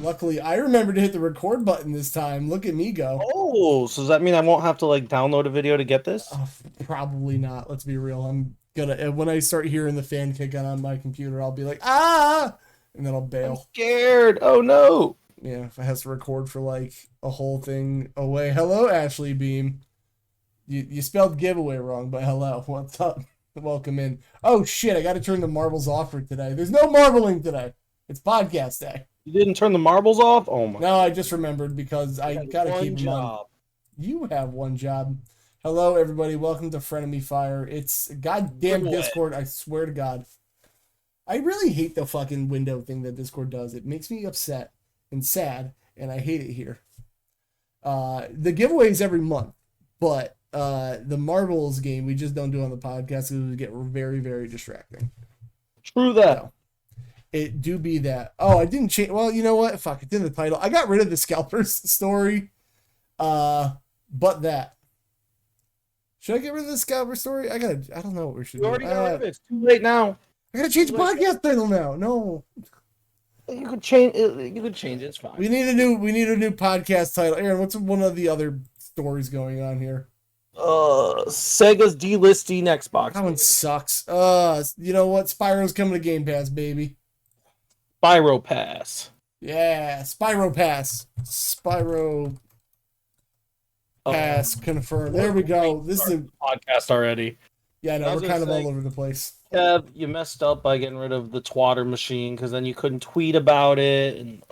Luckily, I remember to hit the record button this time. Look at me go. Oh, so does that mean I won't have to like download a video to get this? Probably not. Let's be real. I'm gonna when I start hearing the fan kick on my computer, I'll be like, ah, and then I'll I'm bail. scared. Oh no. Yeah, if it has to record for like a whole thing away. Hello, Ashley Beam. You spelled giveaway wrong, but hello. What's up? Welcome in. Oh shit! I got to turn the marbles off for today. There's no marbling today. It's podcast day. You didn't turn the marbles off? Oh my. No, I just remembered because I You had gotta one keep them on. job. You have one job. Hello, everybody. Welcome to Frenemy Fire. It's goddamn Giveaway. Discord. I swear to God. I really hate the fucking window thing that Discord does. It makes me upset and sad, and I hate it here. The giveaways every month, but the marbles game we just don't do on the podcast because it would get very, very distracting. True that. So, it do be that. Oh, I didn't change. Well, you know what? Fuck, it's in the title. I got rid of the scalpers story. But that. Should I get rid of the scalper story? I don't know what we should You do. already got rid of it. It's too late now. I gotta change the podcast title now. No. You could change it. You could change it. It's fine. We need a new podcast title. Aaron, what's one of the other stories going on here? Sega's delisting Xbox. That one sucks. You know what? Spyro's coming to Game Pass, baby. Spyro Pass. Yeah, Spyro Pass. Spyro Pass confirmed. There we go. This is a podcast already. yeah. No, I was we're kind of gonna say- all over the place. Kev, you messed up by getting rid of the twatter machine because then you couldn't tweet about it, and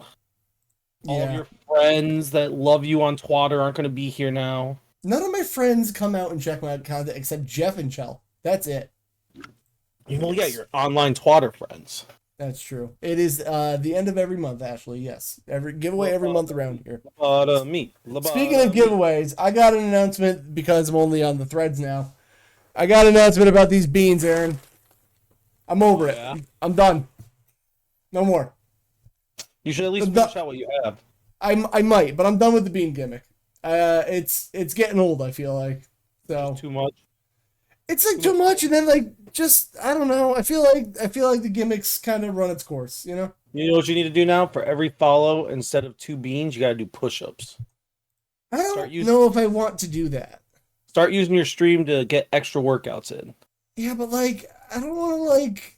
all of Yeah. your friends that love you on Twatter aren't going to be here now. None of my friends come out and check my content except Jeff and Chell. That's it. Well, yeah, your online Twatter friends. That's true. It is the end of every month, Ashley. Yes, every giveaway every month around here. Me. Speaking of giveaways, I got an announcement because I'm only on the threads now. I got an announcement about these beans, Aaron. I'm over it. Yeah? I'm done. No more. You should at least I'm done. finish out what you have. I might, but I'm done with the bean gimmick. It's getting old. I feel like so. Too much. It's like too much, and then like just I don't know. I feel like the gimmicks kind of run its course. You know. You know what you need to do now? For every follow, instead of 2 beans, you got to do push-ups. I don't Start using- know if I want to do that. Start using your stream to get extra workouts in. Yeah, but like I don't want to like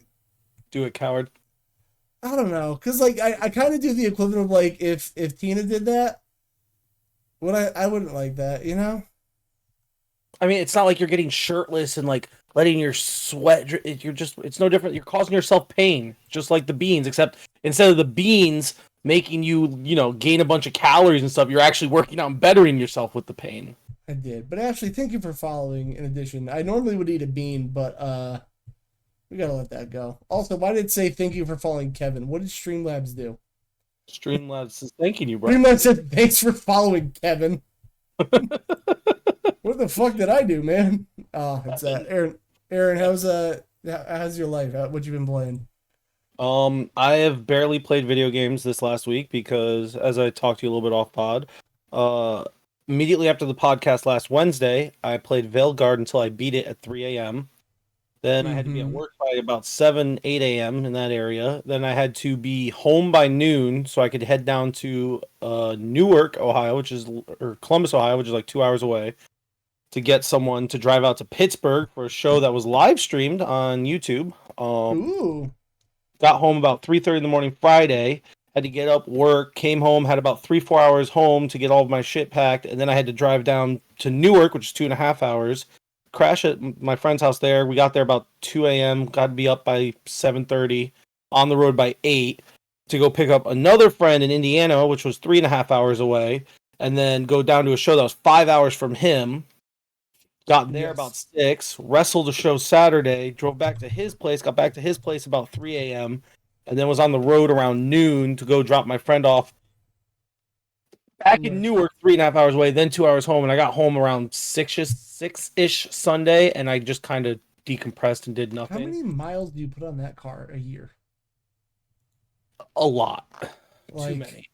Do it, coward. I don't know, cause like I kind of do the equivalent of like if Tina did that, I wouldn't like that, you know? I mean, it's not like you're getting shirtless and like letting your sweat. It's no different. You're causing yourself pain, just like the beans, except instead of the beans making you, gain a bunch of calories and stuff, you're actually working out and bettering yourself with the pain. I did, but Ashley, thank you for following. In addition, I normally would eat a bean, but we gotta let that go. Also, why did it say thank you for following Kevin? What did Streamlabs do? Streamlabs is thanking you, bro. Streamlabs said thanks for following Kevin. What the fuck did I do, man? Oh, it's Aaron. Aaron, how's your life? What you been playing? I have barely played video games this last week because, as I talked to you a little bit off pod, immediately after the podcast last Wednesday, I played Veilguard until I beat it at 3 a.m. Then I had to be at work by about 8 a.m. in that area. Then I had to be home by noon so I could head down to Newark, Ohio, or Columbus, Ohio, which is like 2 hours away, to get someone to drive out to Pittsburgh for a show that was live streamed on YouTube. Ooh. Got home about 3:30 in the morning Friday. Had to get up, work, came home, had about 3-4 hours home to get all of my shit packed, and then I had to drive down to Newark, which is 2.5 hours. Crash at my friend's house there. We got there about 2 a.m. Got to be up by 7:30. On the road by 8 to go pick up another friend in Indiana, which was 3.5 hours away, and then go down to a show that was 5 hours from him. Got there about 6. Wrestled a show Saturday. Drove back to his place. Got back to his place about 3 a.m. And then was on the road around noon to go drop my friend off back in Newark, 3.5 hours away, then 2 hours home, and I got home around 6-ish Sunday, and I just kind of decompressed and did nothing. How many miles do you put on that car a year? A lot. Like, Too many.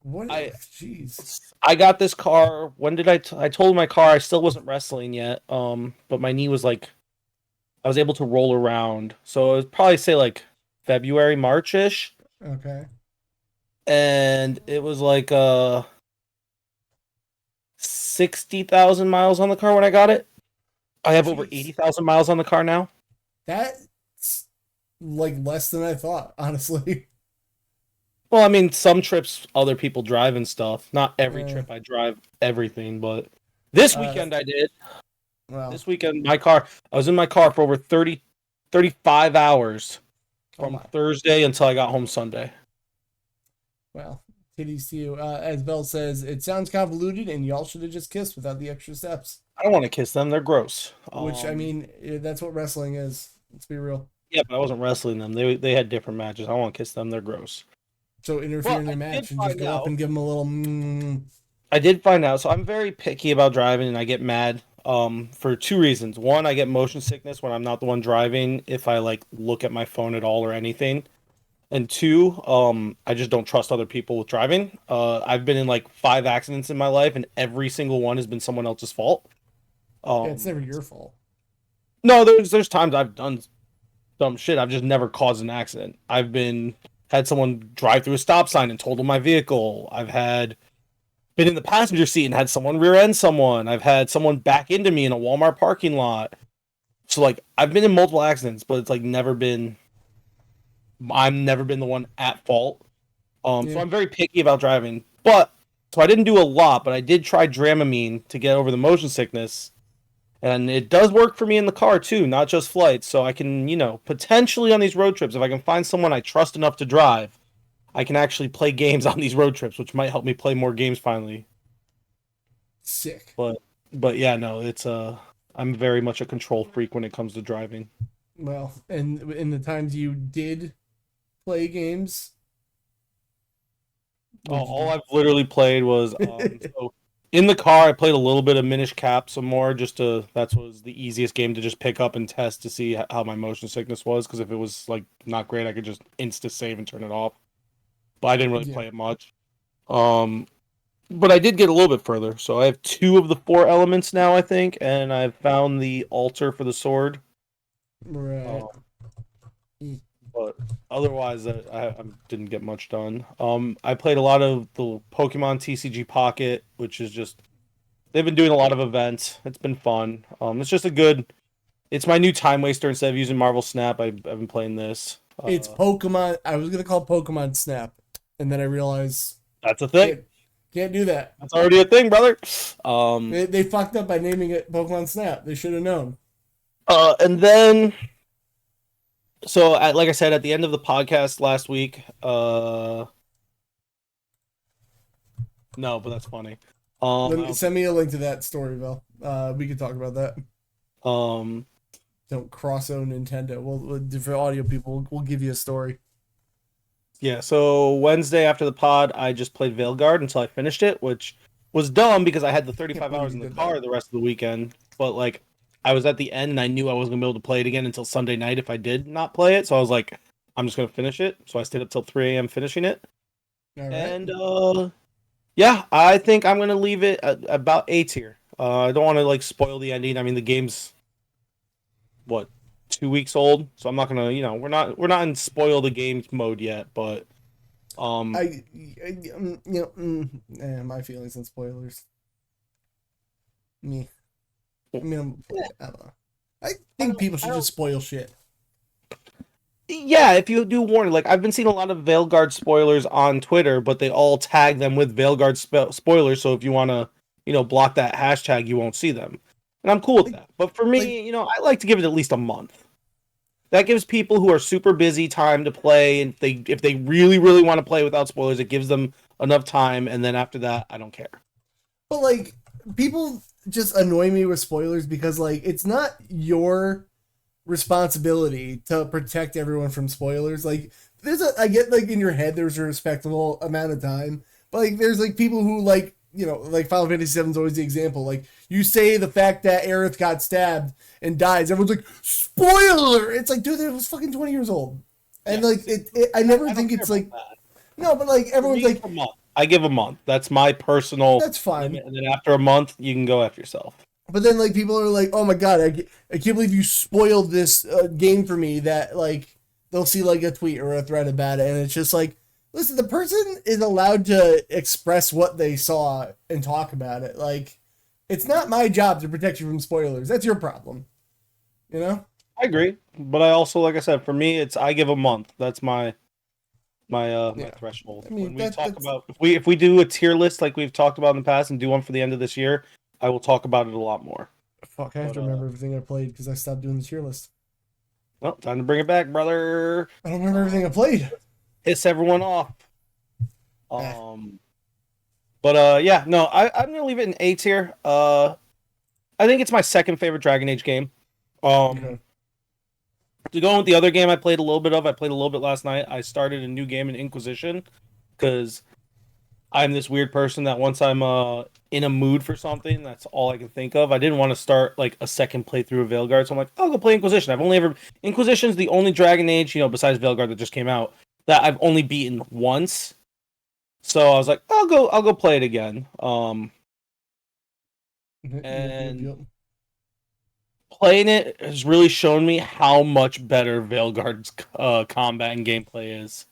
What? Jeez. I got this car. When did I told my car I still wasn't wrestling yet. But my knee was like, I was able to roll around. So it was probably say like February, March-ish. Okay. and it was like 60,000 miles on the car when I got it. I have over Jeez. 80,000 miles on the car now. That's like less than I thought, honestly. Well, I mean, some trips other people drive and stuff. Not every Uh, trip I drive everything, but this uh, weekend I did. well, This weekend, I was in my car for over 35 hours oh from my. Thursday until I got home Sunday. Well, titties to you. As Belle says, it sounds convoluted, and y'all should have just kissed without the extra steps. I don't want to kiss them. They're gross. Which I mean, that's what wrestling is. Let's be real. Yeah, but I wasn't wrestling them. They had different matches. I don't want to kiss them. They're gross. So interfere Well, in their I did match and just find go up out. and give them a little. I did find out. So I'm very picky about driving, and I get mad for two reasons. One, I get motion sickness when I'm not the one driving if I like look at my phone at all or anything. And two, I just don't trust other people with driving. I've been in like 5 accidents in my life, and every single one has been someone else's fault. Yeah, it's Um, never your fault. no, there's times I've done dumb shit. I've just never caused an accident. Had someone drive through a stop sign and totaled my vehicle. I've had been in the passenger seat and had someone rear end someone. I've had someone back into me in a Walmart parking lot. So like I've been in multiple accidents, but it's like I've never been the one at fault. So Yeah. I'm very picky about driving. But so I didn't do a lot, but I did try Dramamine to get over the motion sickness. And it does work for me in the car too, not just flights. So I can, potentially on these road trips, if I can find someone I trust enough to drive, I can actually play games on these road trips, which might help me play more games finally. Sick. But yeah, no, I'm very much a control freak when it comes to driving. Well, and in the times you did play games, what did All you I've literally played was do? so in the car. I played a little bit of Minish Cap some more, that was the easiest game to just pick up and test to see how my motion sickness was. Because if it was like not great, I could just insta save and turn it off. But I didn't really Yeah. play it much. Um, but I did get a little bit further. So I have two of the four elements now, I think, and I've found the altar for the sword. Right. Um, but otherwise, I didn't get much done. I played a lot of the Pokemon TCG Pocket, which is just they've been doing a lot of events. It's been fun. It's just it's my new time waster instead of using Marvel Snap. I've been playing this. It's Pokemon. I was gonna call it Pokemon Snap, and then I realized That's a thing. can't do that. That's already a thing, brother. They fucked up by naming it Pokemon Snap. They should have known. And then so like I said at the end of the podcast last week, no, but that's funny. Send me a link to that story, Val. We could talk about that. Um, Don't cross own Nintendo. For audio people, we'll give you a story. yeah. So Wednesday after the pod, I just played Veilguard until I finished it, which was dumb because I had the 35 believe hours you in the did car that. the rest of the weekend. But like, I was at the end and I knew I wasn't gonna be able to play it again until Sunday night if I did not play it. So I was like, I'm just gonna finish it. So I stayed up till 3 a.m. finishing it. All right. And yeah, I think I'm gonna leave it at about A tier. I don't want to like spoil the ending. I mean, the game's what 2 weeks old, so I'm not gonna. We're not in spoil the games mode yet, but My feelings and spoilers. Me. I mean, I don't know. I think people should just spoil shit. yeah, if you do warn, like I've been seeing a lot of Veilguard spoilers on Twitter, but they all tag them with Veilguard spoilers. So if you want to, block that hashtag, you won't see them, and I'm cool with that. But for me, I like to give it at least a month. That gives people who are super busy time to play, and if they really really want to play without spoilers, it gives them enough time. And then after that, I don't care. But like, people just annoy me with spoilers because like it's not your responsibility to protect everyone from spoilers. Like I get like in your head there's a respectable amount of time, but like there's like people who like like Final Fantasy VII is always the example. Like you say the fact that Aerith got stabbed and dies, everyone's like spoiler. It's like, dude, it was fucking 20 years old, and like I never think it's like that. No, but like everyone's like I give a month. That's my personal. That's fine. Limit. And then after a month, you can go after yourself. But then like people are like, oh my god, I can't believe you spoiled this game for me. That like they'll see like a tweet or a thread about it, and it's just like, Listen, the person is allowed to express what they saw and talk about it. Like, it's not my job to protect you from spoilers. That's your problem. You know? I agree, but I also, like I said, for me, it's I give a month. That's my Yeah. threshold. I mean, When we talk that's about if we do a tier list like we've talked about in the past and do one for the end of this year, I will talk about it a lot more. fuck. I have But to remember everything I played because I stopped doing the tier list. well, time to bring it back, brother. I don't remember everything I played. Piss everyone off. Eh, Um, but yeah, no, I'm gonna leave it in A tier. I think it's my second favorite Dragon Age game. okay. To go with the other game I played a little bit of, I played a little bit last night. I started a new game in Inquisition because I'm this weird person that once I'm in a mood for something, that's all I can think of. I didn't want to start like a second playthrough of Veilguard, so I'm like, I'll go play Inquisition. I've only ever Inquisition's the only Dragon Age, besides Veilguard that just came out, that I've only beaten once. So I was like, I'll go play it again. And Yep. playing it has really shown me how much better Veilguard's combat and gameplay is.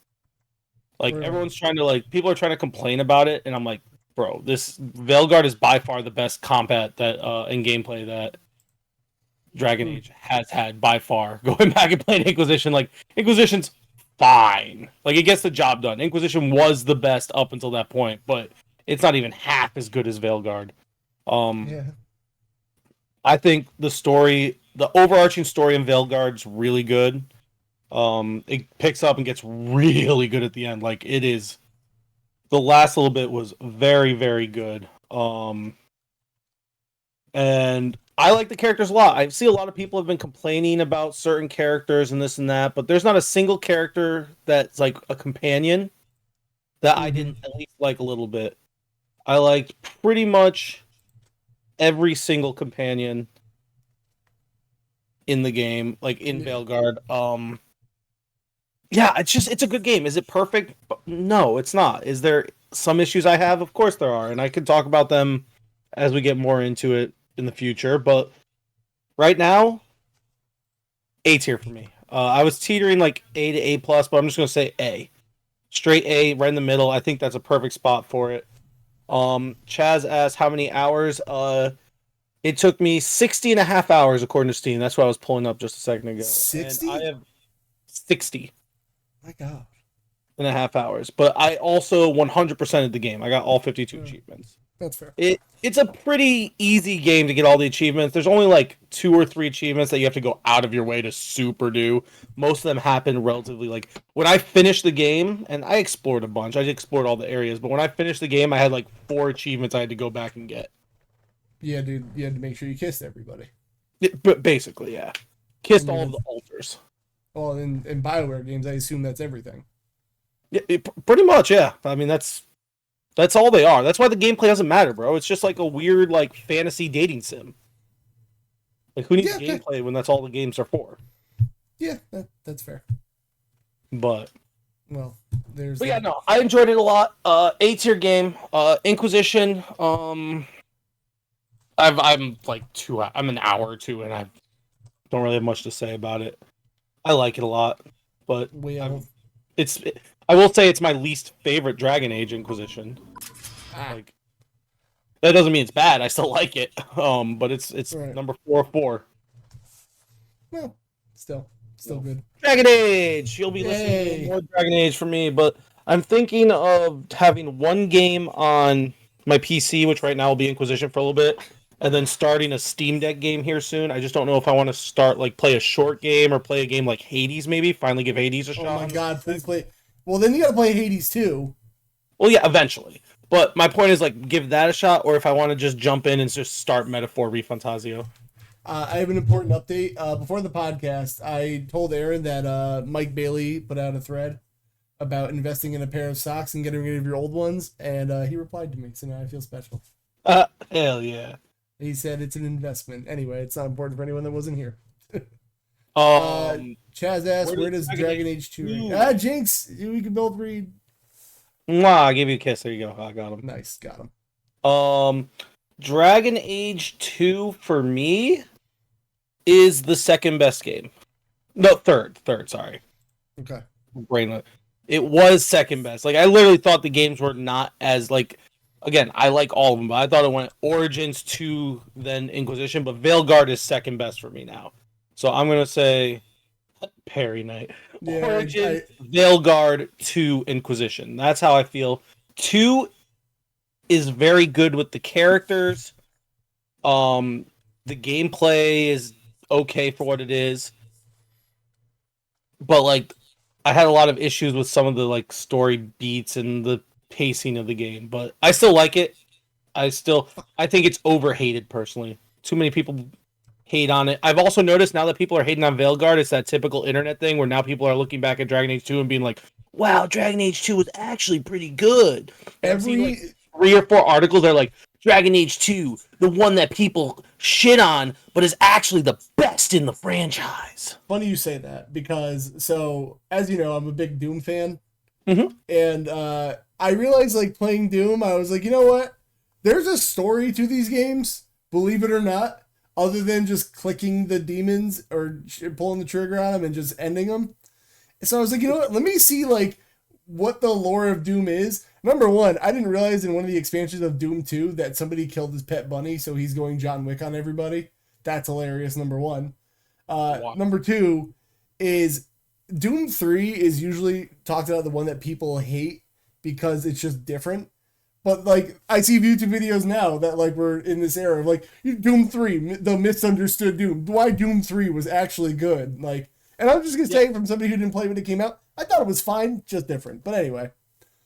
Like Right. everyone's trying to people are trying to complain about it, and I'm like, bro, this Veilguard is by far the best combat that and gameplay that Dragon Age has had by far. Going back and playing Inquisition, like Inquisition's fine, like it gets the job done. Inquisition was the best up until that point, but it's not even half as good as Veilguard. Yeah. I think the overarching story in Veilguard's really good. It picks up and gets really good at the end. Like it is, the last little bit was very, very good. And I like the characters a lot. I see a lot of people have been complaining about certain characters and this and that, but there's not a single character that's like a companion that I didn't at least like a little bit. I liked pretty much every single companion in the game, like in Yeah. Veilguard. Yeah, it's a good game. Is it perfect? No, it's not. Is there some issues I have? Of course there are, and I could talk about them as we get more into it in the future. But right now, A tier for me. I was teetering like A to A plus, but I'm just gonna say A, straight A, right in the middle. I think that's a perfect spot for it. Chaz asked how many hours. It took me 60 and a half hours according to Steam. That's what I was pulling up just a second ago, and I 60? have 60 My God. and a half hours. But I also 100%ed the game. I got all 52 achievements. That's fair. It's a pretty easy game to get all the achievements. There's only like 2 or 3 achievements that you have to go out of your way to super do. Most of them happen relatively like when I finished the game, and I explored a bunch. I explored all the areas, but when I finished the game, I had like 4 achievements I had to go back and get. Yeah, dude. You had to make sure you kissed everybody. But basically, yeah, kissed I mean, all of the altars. well, in BioWare games, I assume that's everything. Yeah, pretty much, yeah. I mean, that's all they are. That's why the gameplay doesn't matter, bro. It's just like a weird like fantasy dating sim. Like who needs gameplay when that's all the games are for? Yeah, that's fair. But Well, there's. yeah, no, I enjoyed it a lot. A tier game. Inquisition. I'm like I'm an hour or two, and I don't really have much to say about it. I like it a lot, but it's. I will say it's my least favorite Dragon Age Inquisition. Like that doesn't mean it's bad. I still like it. But it's right. number 4. Well, still good. Dragon Age. You'll be listening to more Dragon Age from me, but I'm thinking of having one game on my PC, which right now will be Inquisition for a little bit, and then starting a Steam Deck game here soon. I just don't know if I want to start like play a short game or play a game like Hades. Maybe finally give Hades a shot. Oh my God! Please play. Well, then you gotta play Hades too. Well, yeah, eventually. But my point is like give that a shot, or if I want to just jump in and just start Metaphor Refantasio. I have an important update. Before the podcast, I told Aaron that Mike Bailey put out a thread about investing in a pair of socks and getting rid of your old ones, and he replied to me, so now I feel special. Hell yeah. He said it's an investment. Anyway, it's not important for anyone that wasn't here. Chaz asked, where does Dragon Age 2 rank? Jinx, we can both read. Mwah, I gave you a kiss. There you go. I got him. Nice, got him. Dragon Age 2 for me is the second best game. No, third, sorry. Okay. Brainless. It was second best. Like I literally thought the games were not as like. Again, I like all of them, but I thought it went Origins 2, then Inquisition, but Veilguard is second best for me now. So I'm gonna say Parry Knight, Yeah, Origins, Veilguard, 2, Inquisition. That's how I feel. 2 is very good with the characters. Um, the gameplay is okay for what it is, but like I had a lot of issues with some of the like story beats and the pacing of the game, but I still like it. I think it's overhated personally. Too many people hate on it. I've also noticed now that people are hating on Veilguard, it's that typical internet thing where now people are looking back at Dragon Age 2 and being like, "Wow, Dragon Age 2 was actually pretty good." And I've seen like 3 or 4 articles that are like Dragon Age 2, the one that people shit on, but is actually the best in the franchise. funny you say that because so as you know, I'm a big Doom fan, Mm-hmm. and I realized like playing Doom, I was like, you know what? There's a story to these games, believe it or not, other than just clicking the demons or pulling the trigger on them and just ending them. So I was like, you know what? Let me see like what the lore of Doom is. Number one, I didn't realize in one of the expansions of Doom 2 that somebody killed his pet bunny, so he's going John Wick on everybody. That's hilarious, number one. Wow. Number two is Doom 3 is usually talked about the one that people hate because it's just different. But like I see YouTube videos now that like we're in this era of like Doom 3, the misunderstood Doom. Why Doom 3 was actually good. Like, and I'm just gonna say from somebody who didn't play when it came out, I thought it was fine, just different. But anyway.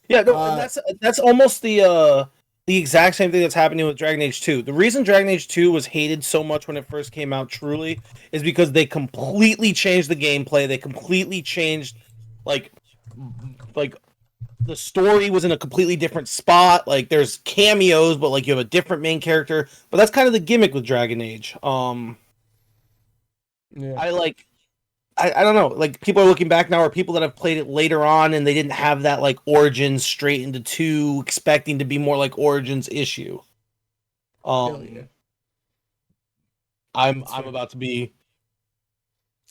Yeah, no, and that's almost the exact same thing that's happening with Dragon Age 2. The reason Dragon Age 2 was hated so much when it first came out truly is because they completely changed the gameplay. They completely changed like like the story was in a completely different spot. Like there's cameos, but like you have a different main character. But that's kind of the gimmick with Dragon Age. Yeah. I don't know. Like people are looking back now, or people that have played it later on, and they didn't have that like Origins straight into 2, expecting to be more like Origins issue. Yeah. I'm about to be.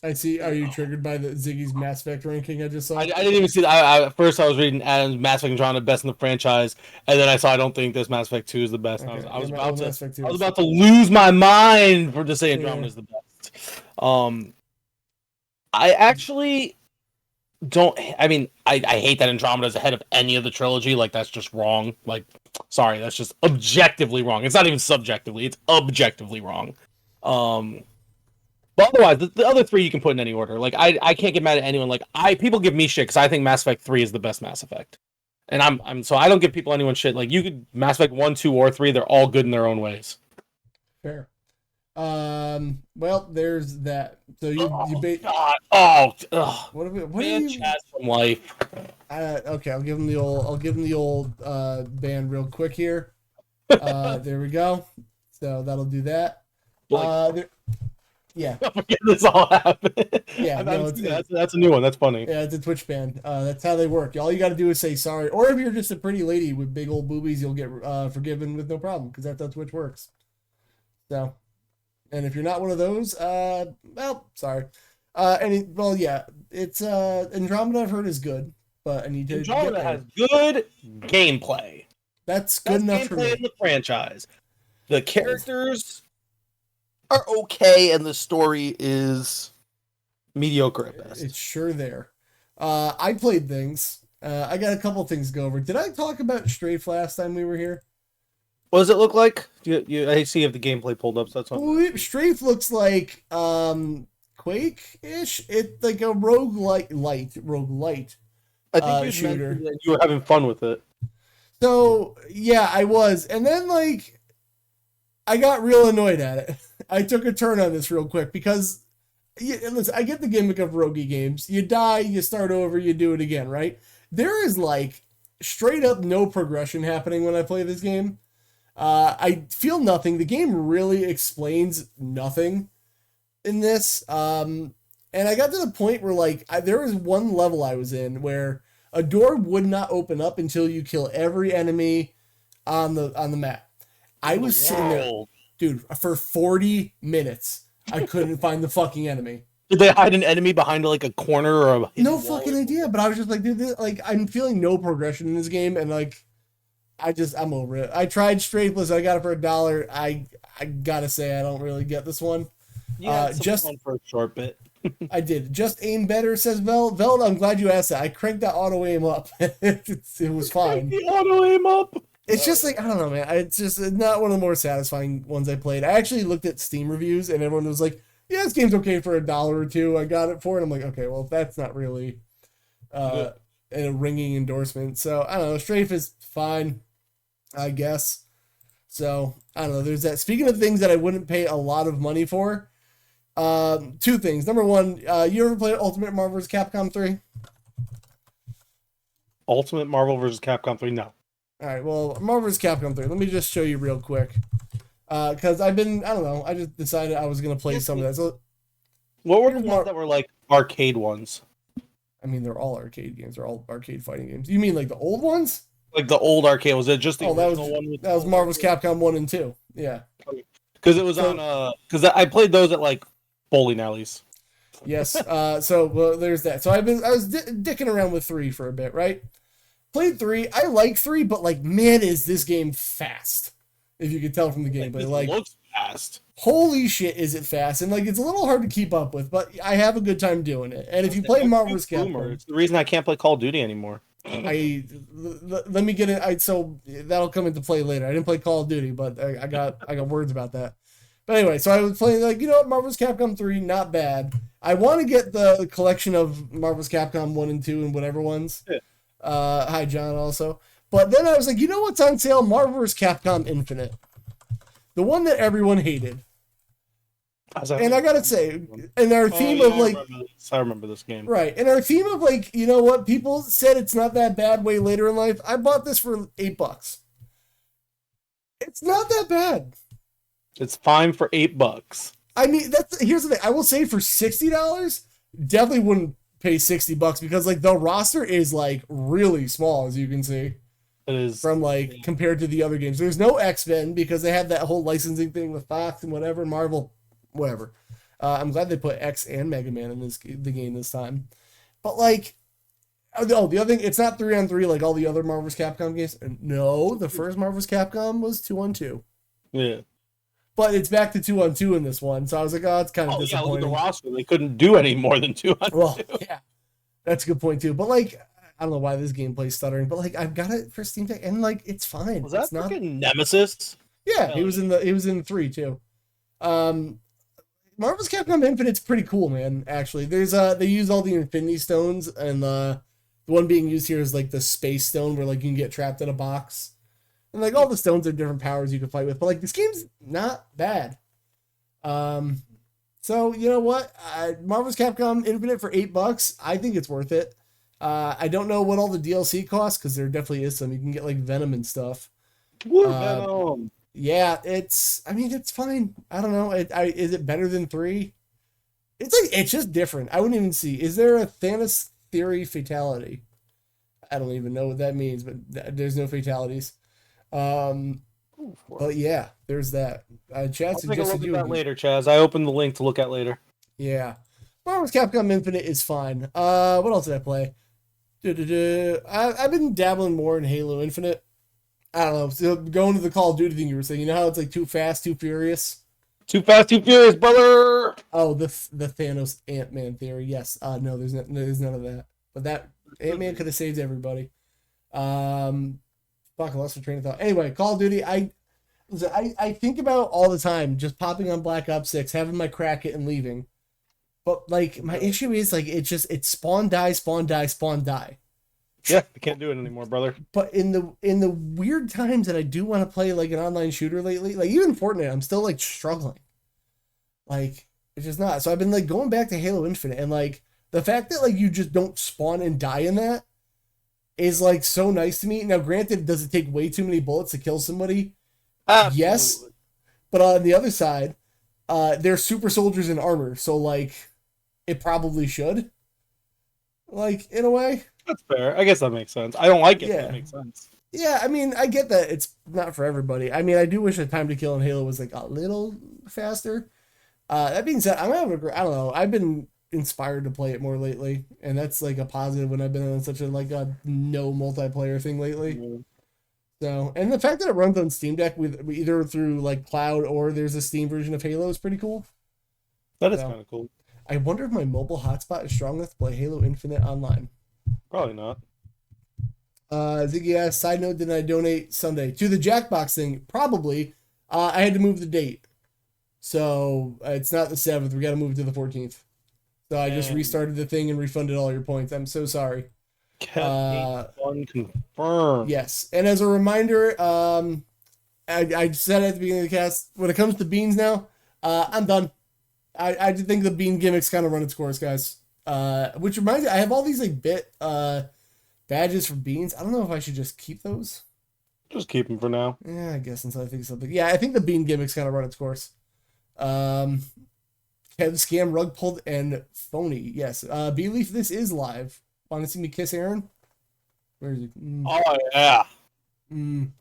I see. Are you triggered by the Ziggy's Mass Effect ranking I just saw? I didn't even see that. At first, I was reading Adam's Mass Effect Andromeda best in the franchise, and then I saw I don't think this Mass Effect 2 is the best. Okay. I was about to. I was Is... about to lose my mind for to say Andromeda is the best. I actually don't. I mean, I hate that Andromeda is ahead of any of the trilogy. Like that's just wrong. Like, sorry, that's just objectively wrong. It's not even subjectively. It's objectively wrong. But otherwise, the other 3 you can put in any order. Like I can't get mad at anyone. Like people give me shit because I think Mass Effect 3 is the best Mass Effect, and I'm so I don't give people anyone shit. Like you could Mass Effect 1, 2, or 3. They're all good in their own ways. Fair. Well, there's that. So you what are you Chaz from life. Okay, I'll give him the old band real quick here. There we go. So that'll do that. Yeah. I forget this all happened. Yeah, that's a new one. That's funny. Yeah, it's a Twitch band. That's how they work. All you got to do is say sorry, or if you're just a pretty lady with big old boobies, you'll get forgiven with no problem because that's how Twitch works. So. And if you're not one of those, well, sorry. Yeah, it's Andromeda I've heard is good, but I need to. Andromeda has good gameplay. That's good enough for me. In the franchise, the characters are okay, and the story is mediocre at best. It's sure there. I played things. I got a couple things to go over. Did I talk about Strafe last time we were here? What does it look like? I see you have the gameplay pulled up, so that's fine. Strafe looks like Quake-ish. It's like a roguelite I think you shooter. That you were having fun with it. So yeah, I was, and then like I got real annoyed at it. I took a turn on this real quick because listen, I get the gimmick of roguey games. You die, you start over, you do it again, right? There is like straight up no progression happening when I play this game. I feel nothing. The game really explains nothing in this. And I got to the point where like there was one level I was in where a door would not open up until you kill every enemy on the map. I was sitting there, dude, for 40 minutes. I couldn't find the fucking enemy. Did they hide an enemy behind like a corner or a hidden No wall? fucking idea. But I was just like, dude, like I'm feeling no progression in this game, and like I'm over it. I tried Straightless. I got it for $1. I gotta say I don't really get this one. You had some Just fun for a short bit. I did. Just aim better, says Vel. Vel, I'm glad you asked that. I cranked that auto aim up. It was fine. The auto aim up. It's just like I don't know, man. It's just not one of the more satisfying ones I played. I actually looked at Steam reviews, and everyone was like, "Yeah, this game's okay for $1 or $2. I got it for it." I'm like, okay, well, that's not really a ringing endorsement. So I don't know. Strafe is fine, I guess. So I don't know. There's that. Speaking of things that I wouldn't pay a lot of money for, two things. Number one, you ever played Ultimate Marvel vs. Capcom 3? Ultimate Marvel vs. Capcom 3? No. All right, well, Marvel vs. Capcom 3. Let me just show you real quick. Because I don't know. I just decided I was going to play some of that. So, what were the ones that were like arcade ones? I mean, they're all arcade games. They're all arcade fighting games. You mean like the old ones? Like the old arcade, was it just the original one? That was Marvel vs. Capcom 1 and 2. Yeah. Because it was on, because I played those at like bowling alleys. Yes. Well, there's that. So I was dicking around with 3 for a bit, right? Played 3. I like 3, but like, man, is this game fast? If you could tell from the gameplay, like it looks fast. Holy shit, is it fast? And like, it's a little hard to keep up with, but I have a good time doing it. And if you play Marvel vs. Capcom, it's the reason I can't play Call of Duty anymore. Let me get it. So that'll come into play later. I didn't play Call of Duty, but I got words about that. But anyway, so I was playing like, you know what, Marvel vs. Capcom 3, not bad. I want to get the collection of Marvel vs. Capcom 1 and 2 and whatever ones. Yeah. Hi John also. But then I was like, you know what's on sale? Marvel vs. Capcom Infinite. The one that everyone hated. And I gotta say, in our theme of like, I remember this game. Right. In our theme of like, you know what, people said it's not that bad way later in life. I bought this for $8. It's not that bad. It's fine for $8. I mean, here's the thing. I will say for $60, definitely wouldn't pay $60 because like the roster is like really small, as you can see. It is from like compared to the other games. There's no X-Men because they have that whole licensing thing with Fox and whatever, Marvel, whatever. I'm glad they put X and Mega Man in the game this time. But like, the other thing, it's not 3-on-3 like all the other Marvel vs. Capcom games. No, the first Marvel vs. Capcom was 2-on-2. Yeah. But it's back to 2-on-2 in this one. So I was like, oh, it's kind of disappointing. Yeah, look at the roster. They couldn't do any more than 2-on-2. Well, yeah. That's a good point too. But like, I don't know why this gameplay's stuttering, but like I've got it for Steam Deck and like it's fine. Was that it's not Nemesis? Yeah, he was in 3 too. Marvel's Capcom Infinite's pretty cool, man. Actually, there's they use all the Infinity Stones, and the one being used here is like the Space Stone, where like you can get trapped in a box, and like all the stones are different powers you can fight with. But like this game's not bad. So you know what, Marvel's Capcom Infinite for $8, I think it's worth it. I don't know what all the DLC costs because there definitely is some. You can get like Venom and stuff. Venom. Yeah, it's fine. I don't know. Is it better than 3? It's just different. I wouldn't even see. Is there a Thanos theory fatality? I don't even know what that means, but there's no fatalities. But yeah, there's that. Chad I'll take a look at that later, Chaz. I opened the link to look at later. Yeah. Marvel's Capcom Infinite is fine. What else did I play? I've been dabbling more in Halo Infinite. I don't know. So going to the Call of Duty thing you were saying, you know how it's like Too Fast, Too Furious? Too Fast, Too Furious, brother! Oh, the Thanos Ant-Man theory. Yes. No, there's none of that. But that Ant-Man could have saved everybody. Fuck, I lost my train of thought. Anyway, Call of Duty, I think about all the time just popping on Black Ops 6, having my crack it and leaving. But like my issue is like it's spawn die, spawn die, spawn die. Yeah, I can't do it anymore, brother. But in the weird times that I do want to play like an online shooter lately, like even Fortnite, I'm still like struggling. Like it's just not. So I've been like going back to Halo Infinite, and like the fact that like you just don't spawn and die in that is like so nice to me. Now, granted, does it take way too many bullets to kill somebody? Absolutely. Yes. But on the other side, they're super soldiers in armor, so like it probably should. Like in a way. That's fair. I guess that makes sense. I don't like it, Yeah. but it makes sense. Yeah, I mean, I get that it's not for everybody. I mean, I do wish the time to kill in Halo was like a little faster. That being said, I'm having I don't know. I've been inspired to play it more lately, and that's like a positive when I've been on such a like a no multiplayer thing lately. So, and the fact that it runs on Steam Deck with either through like cloud or there's a Steam version of Halo is pretty cool. That is kind of cool. I wonder if my mobile hotspot is strong enough to play Halo Infinite online. Probably not. Ziggy asks, side note, did I donate Sunday to the Jackbox thing? Probably. I had to move the date. So it's not the 7th. We got to move it to the 14th. So I just restarted the thing and refunded all your points. I'm so sorry. Confirmed. Yes. And as a reminder, I said at the beginning of the cast, when it comes to beans now, I'm done. I think the bean gimmicks kind of run its course, guys. Which reminds me, I have all these like badges for beans. I don't know if I should just keep those. Just keep them for now. Yeah, I guess until I think of something. Yeah, I think the bean gimmicks kind of run its course. Kev scam rug pulled and phony. Yes. Beleaf, this is live. Want to see me kiss Aaron? Where is he? Oh yeah.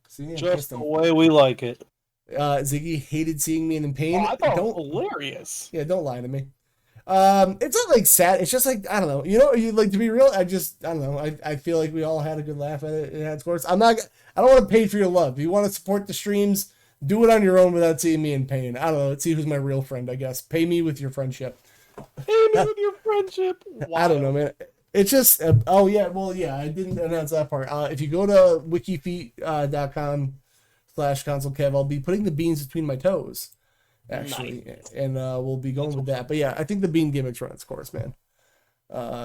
See, just the way we like it. Ziggy hated seeing me in pain. I thought it was hilarious. Yeah, don't lie to me. It's not like sad. It's just like, I don't know. You know, you like, to be real, I don't know. I feel like we all had a good laugh at it. It had scores. I don't want to pay for your love. If you want to support the streams, do it on your own without seeing me in pain. I don't know. Let's see who's my real friend, I guess. Pay me with your friendship. Pay me with your friendship. Wow. I don't know, man. It's just, oh yeah, well, yeah, I didn't announce that part. If you go to wikifeet.com/consolekev, I'll be putting the beans between my toes, actually. Nice. And we'll be going with that. But yeah, I think the bean gimmicks run its course, man.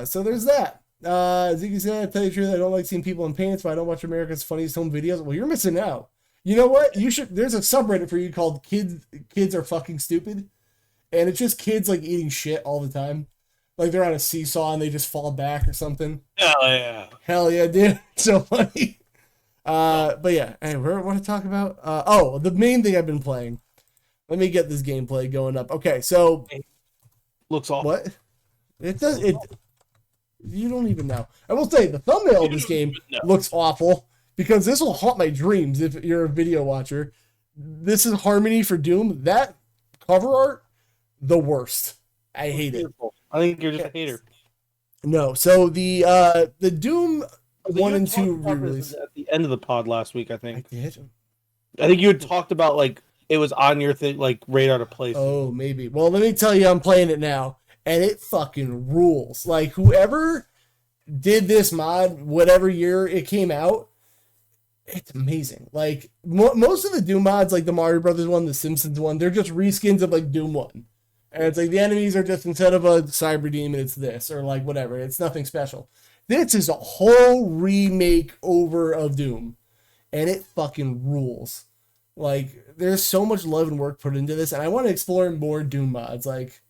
So there's that. Ziggy said, I tell you the truth, I don't like seeing people in pain, so I don't watch America's Funniest Home Videos. Well, you're missing out. You know what? You should. There's a subreddit for you called Kids Are Fucking Stupid. And it's just kids like eating shit all the time. Like they're on a seesaw and they just fall back or something. Hell yeah. Hell yeah, dude. So funny. But yeah, hey, what do I talk about? The main thing I've been playing. Let me get this gameplay going up. Okay, so looks awful. What? It does it you don't even know. I will say the thumbnail of this game looks awful because this will haunt my dreams if you're a video watcher. This is Harmony for Doom. That cover art, the worst. I hate it. I think you're just a hater. No, so the Doom 1 and 2 re-release at the end of the pod last week. I think. I did. I think you had talked about like it was on your thing, like radar to play. Oh, maybe. Well, let me tell you, I'm playing it now, and it fucking rules. Like whoever did this mod, whatever year it came out, it's amazing. Like most of the Doom mods, like the Mario Brothers one, the Simpsons one, they're just reskins of like Doom 1. And it's like the enemies are just, instead of a cyber demon, it's this, or like whatever. It's nothing special. This is a whole remake over of Doom. And it fucking rules. Like, there's so much love and work put into this. And I want to explore more Doom mods, like,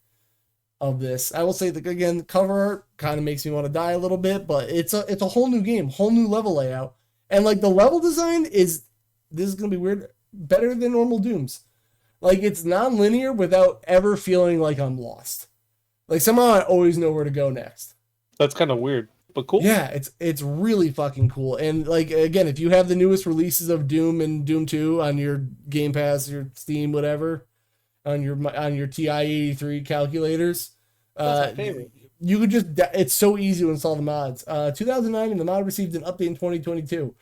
of this. I will say that, again, the cover art kind of makes me want to die a little bit. But it's a whole new game, whole new level layout. And, like, the level design is, this is going to be weird, better than normal Dooms. Like, it's non-linear without ever feeling like I'm lost. Like, somehow I always know where to go next. That's kind of weird, but cool. Yeah, it's really fucking cool. And, like, again, if you have the newest releases of Doom and Doom 2 on your Gamepass, your Steam, whatever, on your TI-83 calculators, that's my favorite. You could just, it's so easy to install the mods. 2009, and the mod received an update in 2022.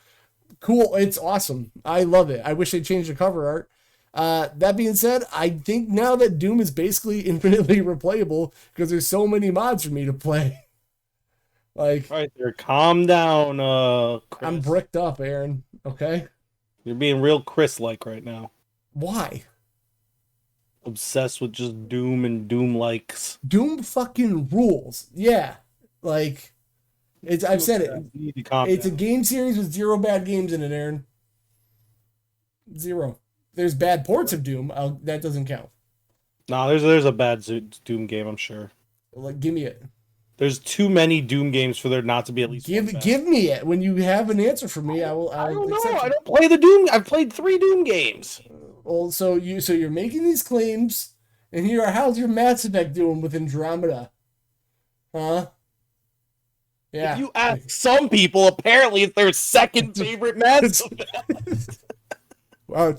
Cool, it's awesome. I love it. I wish they changed the cover art. That being said, I think now that Doom is basically infinitely replayable because there's so many mods for me to play. Like, right there, calm down, Chris. I'm bricked up, Aaron. Okay, you're being real Chris-like right now. Why? Obsessed with just Doom and Doom likes. Doom fucking rules. Yeah, like I've said it. It's a game series with 0 bad games in it, Aaron. 0. There's bad ports of Doom. That doesn't count. No, there's a bad Doom game, I'm sure. Like, give me it. There's too many Doom games for there not to be at least give me it. When you have an answer for me, I will. I don't know. I don't play the Doom. I've played 3 Doom games. Well, so you're making these claims, and here, how's your Mass Effect doing with Andromeda? Huh? Yeah. If you ask some people, apparently it's their second favorite Mass Effect.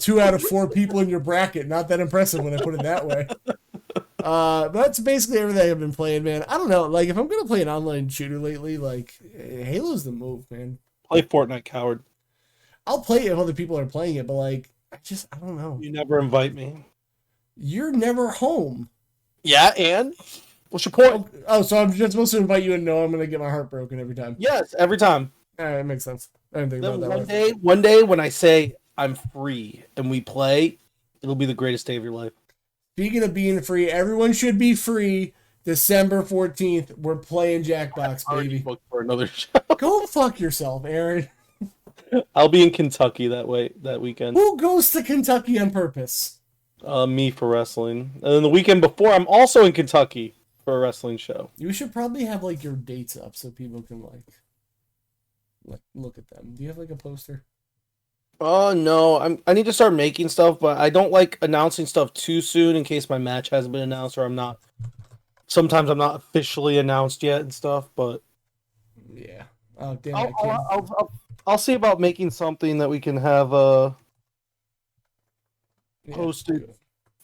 2 out of 4 people in your bracket. Not that impressive when I put it that way. But that's basically everything I've been playing, man. I don't know. Like, if I'm gonna play an online shooter lately, like Halo's the move, man. Play Fortnite, coward. I'll play it if other people are playing it, but like, I don't know. You never invite me. You're never home. Yeah, and what's your point? So I'm just supposed to invite you and know I'm gonna get my heart broken every time. Yes, every time. All right, that makes sense. I didn't think about Then that. one day when I say I'm free and we play, it'll be the greatest day of your life. Speaking of being free, everyone should be free. December 14th, we're playing Jackbox, baby. Booked for another show. Go fuck yourself, Aaron. I'll be in Kentucky that weekend. Who goes to Kentucky on purpose? Me for wrestling, and then the weekend before, I'm also in Kentucky for a wrestling show. You should probably have like your dates up so people can like look at them. Do you have like a poster? Oh no, I need to start making stuff, but I don't like announcing stuff too soon in case my match hasn't been announced or I'm not. Sometimes I'm not officially announced yet and stuff, but yeah. Oh damn! I'll see about making something that we can have posted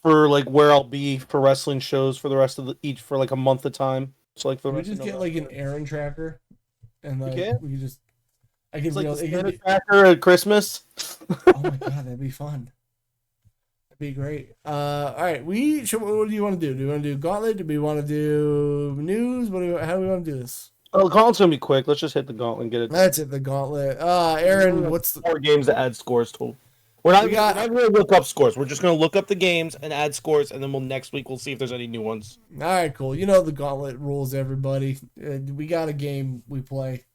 for like where I'll be for wrestling shows for the rest of each for like a month at a time. So like for we just get like an Aaron tracker, and like we just I can like a tracker at Christmas. Oh my god, that'd be fun. That'd be great. All right, what do you want to do? Do we want to do Gauntlet? Do we want to do news? How do we want to do this? Oh, the Gauntlet's gonna be quick. Let's just hit the Gauntlet and get it. That's it, the Gauntlet. Aaron, what's the 4 games to add scores to? We're not going to look up scores. We're just going to look up the games and add scores, and then next week we'll see if there's any new ones. All right, cool. You know the Gauntlet rules, everybody. We got a game we play.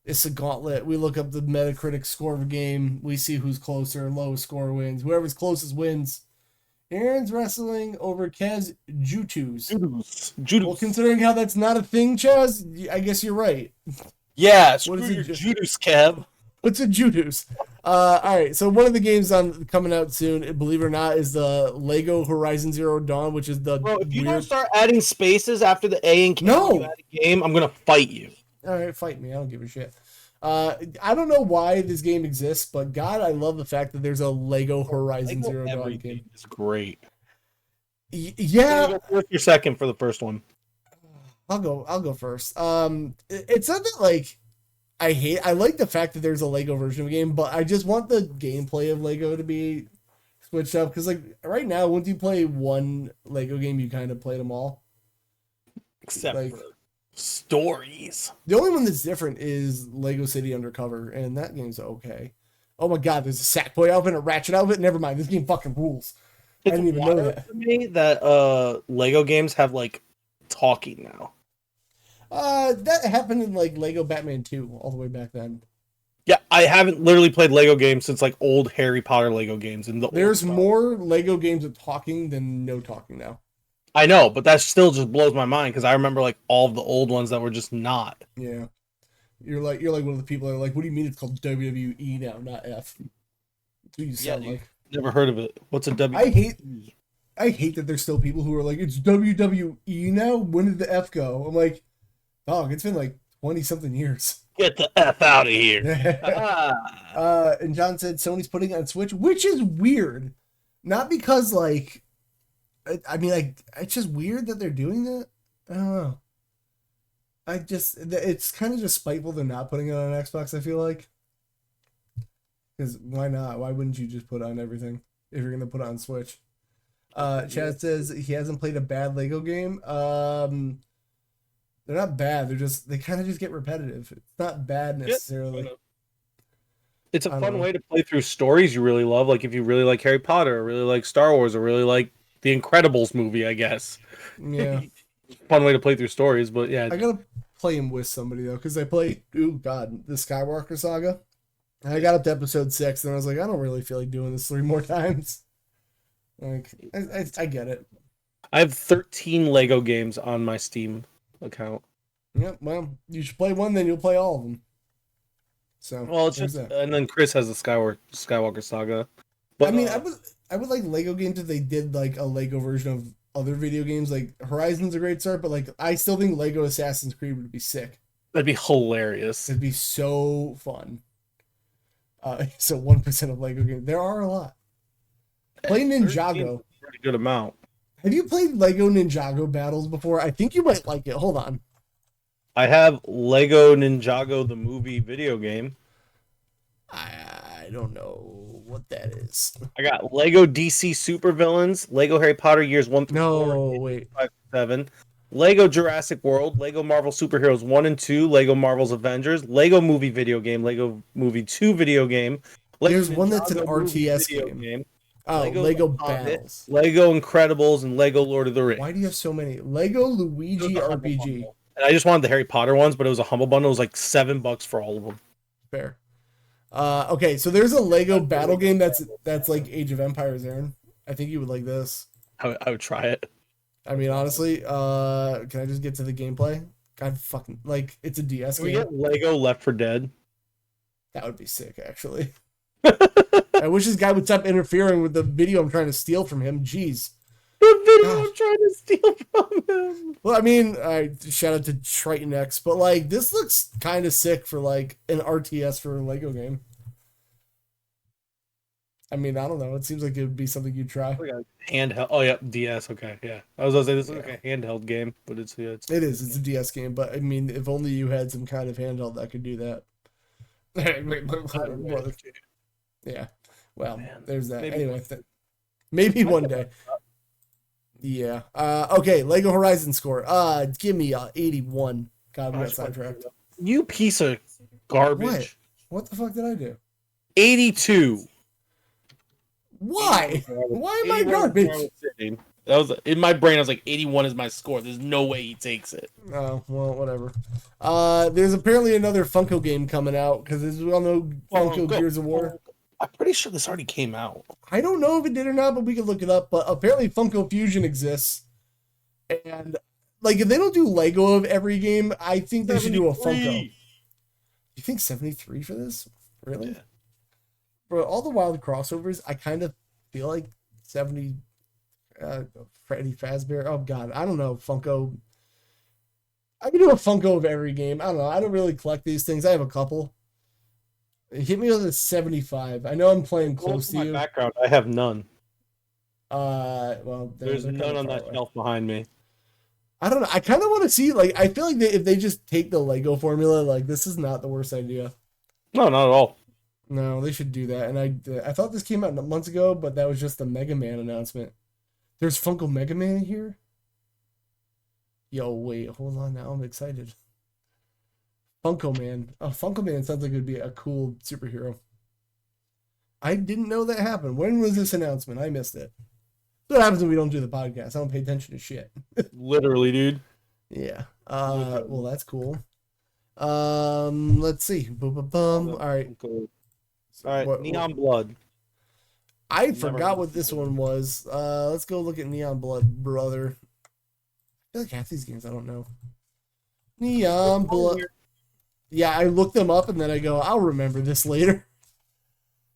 It's a Gauntlet. We look up the Metacritic score of a game. We see who's closer. Lowest score wins. Whoever's closest wins. Aaron's wrestling over Kaz Jutus. Well, considering how that's not a thing, Chaz, I guess you're right. Yeah, screw your Jutus, Kev. What's a Jutus? All right, so one of the games coming out soon, believe it or not, is the Lego Horizon Zero Dawn, which is the Bro, if you don't start adding spaces after the A and K you add a game, I'm going to fight you. All right, fight me. I don't give a shit. I don't know why this game exists, but God, I love the fact that there's a Lego Horizon Zero Dawn game. It's great. Yeah. You're second for the first one. I'll go first. It's not that like I like the fact that there's a Lego version of a game, but I just want the gameplay of Lego to be switched up because like right now, once you play one Lego game, you kind of play them all. Except for stories. The only one that's different is Lego City Undercover, and that game's okay. Oh my god, there's a Sackboy outfit and a Ratchet outfit. Never mind, this game fucking rules. I didn't even know that. To me, that Lego games have like talking now. That happened in like Lego Batman 2 all the way back then. Yeah, I haven't literally played Lego games since like old Harry Potter Lego games. There's more Lego games with talking than no talking now. I know, but that still just blows my mind because I remember like all of the old ones that were just not. Yeah, you're like one of the people that are like, what do you mean it's called WWE now, not F? That's what you sound like. Never heard of it. What's a WWE? I hate that there's still people who are like, it's WWE now. When did the F go? I'm like, dog, it's been like 20 something years. Get the F out of here. And John said Sony's putting it on Switch, which is weird. Not because like, I mean, like, it's just weird that they're doing that. I don't know. It's kind of just spiteful they're not putting it on Xbox, I feel like. Because why not? Why wouldn't you just put on everything if you're going to put it on Switch? Chad says he hasn't played a bad Lego game. They're not bad. They kind of just get repetitive. It's not bad necessarily. It's a fun way to play through stories you really love. Like if you really like Harry Potter or really like Star Wars or really like the Incredibles movie, I guess. Yeah. Fun way to play through stories, but yeah. I gotta play him with somebody though, because I played, the Skywalker Saga. And I got up to episode 6 and I was like, I don't really feel like doing this 3 more times. Like, I get it. I have 13 Lego games on my Steam account. Yep, well, you should play one, then you'll play all of them. So, well, it's just, and then Chris has the Skywalker Saga. But I mean, I would like Lego games if they did like a Lego version of other video games. Like Horizon's a great start, but like I still think Lego Assassin's Creed would be sick. That'd be hilarious. It'd be so fun. So 1% of Lego games. There are a lot. Play Ninjago. Pretty good amount. Have you played Lego Ninjago Battles before? I think you might like it. Hold on. I have Lego Ninjago the movie video game. I don't know what that is. I got Lego DC Supervillains, Lego Harry Potter years 1 through 4, No, wait. 5 through 7, Lego Jurassic World, Lego Marvel Superheroes 1 and 2, Lego Marvel's Avengers, Lego Movie video game, Lego Movie 2 video game, Lego There's one that's an Ninjago movie RTS video game. game, Oh, Lego Lego The Hobbit, Battles. Lego Incredibles, and Lego Lord of the Rings. Why do you have so many? Lego It was Luigi a humble RPG. bundle. And I just wanted the Harry Potter ones, but it was a humble bundle. It was like $7 for all of them. Fair. Okay, so there's a Lego battle game that's like Age of Empires, Aaron. I think you would like this. I would try it. I mean, honestly, can I just get to the gameplay? God fucking, like, it's a DS Can we game. get Lego Left 4 Dead? That would be sick, actually. I wish this guy would stop interfering with the video I'm trying to steal from him. Jeez. The video Gosh. I'm trying to steal from him. Well, I mean, shout out to Triton X, but like this looks kind of sick for like an RTS for a Lego game. I mean, I don't know. It seems like it would be something you'd try. Handheld. Oh yeah, DS. Okay, yeah. I was gonna say this is like a handheld game, but it's yeah, It is. It's a DS game, but I mean, if only you had some kind of handheld that could do that. Yeah. Well, Man, there's that. maybe Anyway, maybe one day. Yeah. Okay. Lego Horizon score. Give me 81. God, we got sidetracked. You piece of garbage. What the fuck did I do? 82. Why? Why am I 81 garbage? That was in my brain. I was like, 81 is my score. There's no way he takes it. Oh, well, whatever. There's apparently another Funko game coming out because as we all know, Funko Gears of War. I'm pretty sure this already came out. I don't know if it did or not, but we can look it up. But apparently, Funko Fusion exists, and like if they don't do Lego of every game, I think they should do a Funko. You think 73 for this? Really? Yeah. For all the wild crossovers, I kind of feel like 70. Freddy Fazbear. Oh God, I don't know. Funko. I can do a Funko of every game. I don't know. I don't really collect these things. I have a couple. Hit me with a 75. I know I'm playing close to my you. background, I have none. Well, There's none on that shelf behind me. I don't know. I kind of want to see. Like, I feel like if they just take the Lego formula, like this is not the worst idea. No, not at all. No, they should do that. And I thought this came out months ago, but that was just the Mega Man announcement. There's Funko Mega Man here. Yo, wait, hold on. Now I'm excited. Funko Man. Oh, Funko Man sounds like it would be a cool superhero. I didn't know that happened. When was this announcement? I missed it. That's what happens when we don't do the podcast. I don't pay attention to shit. Literally, dude. Yeah. Well, that's cool. Let's see. Boom, boom, boom. All right. All right. Neon Blood. I forgot what this one was. Let's go look at Neon Blood, brother. I feel like half these games I don't know. Neon Blood. Yeah, I look them up and then I go, I'll remember this later.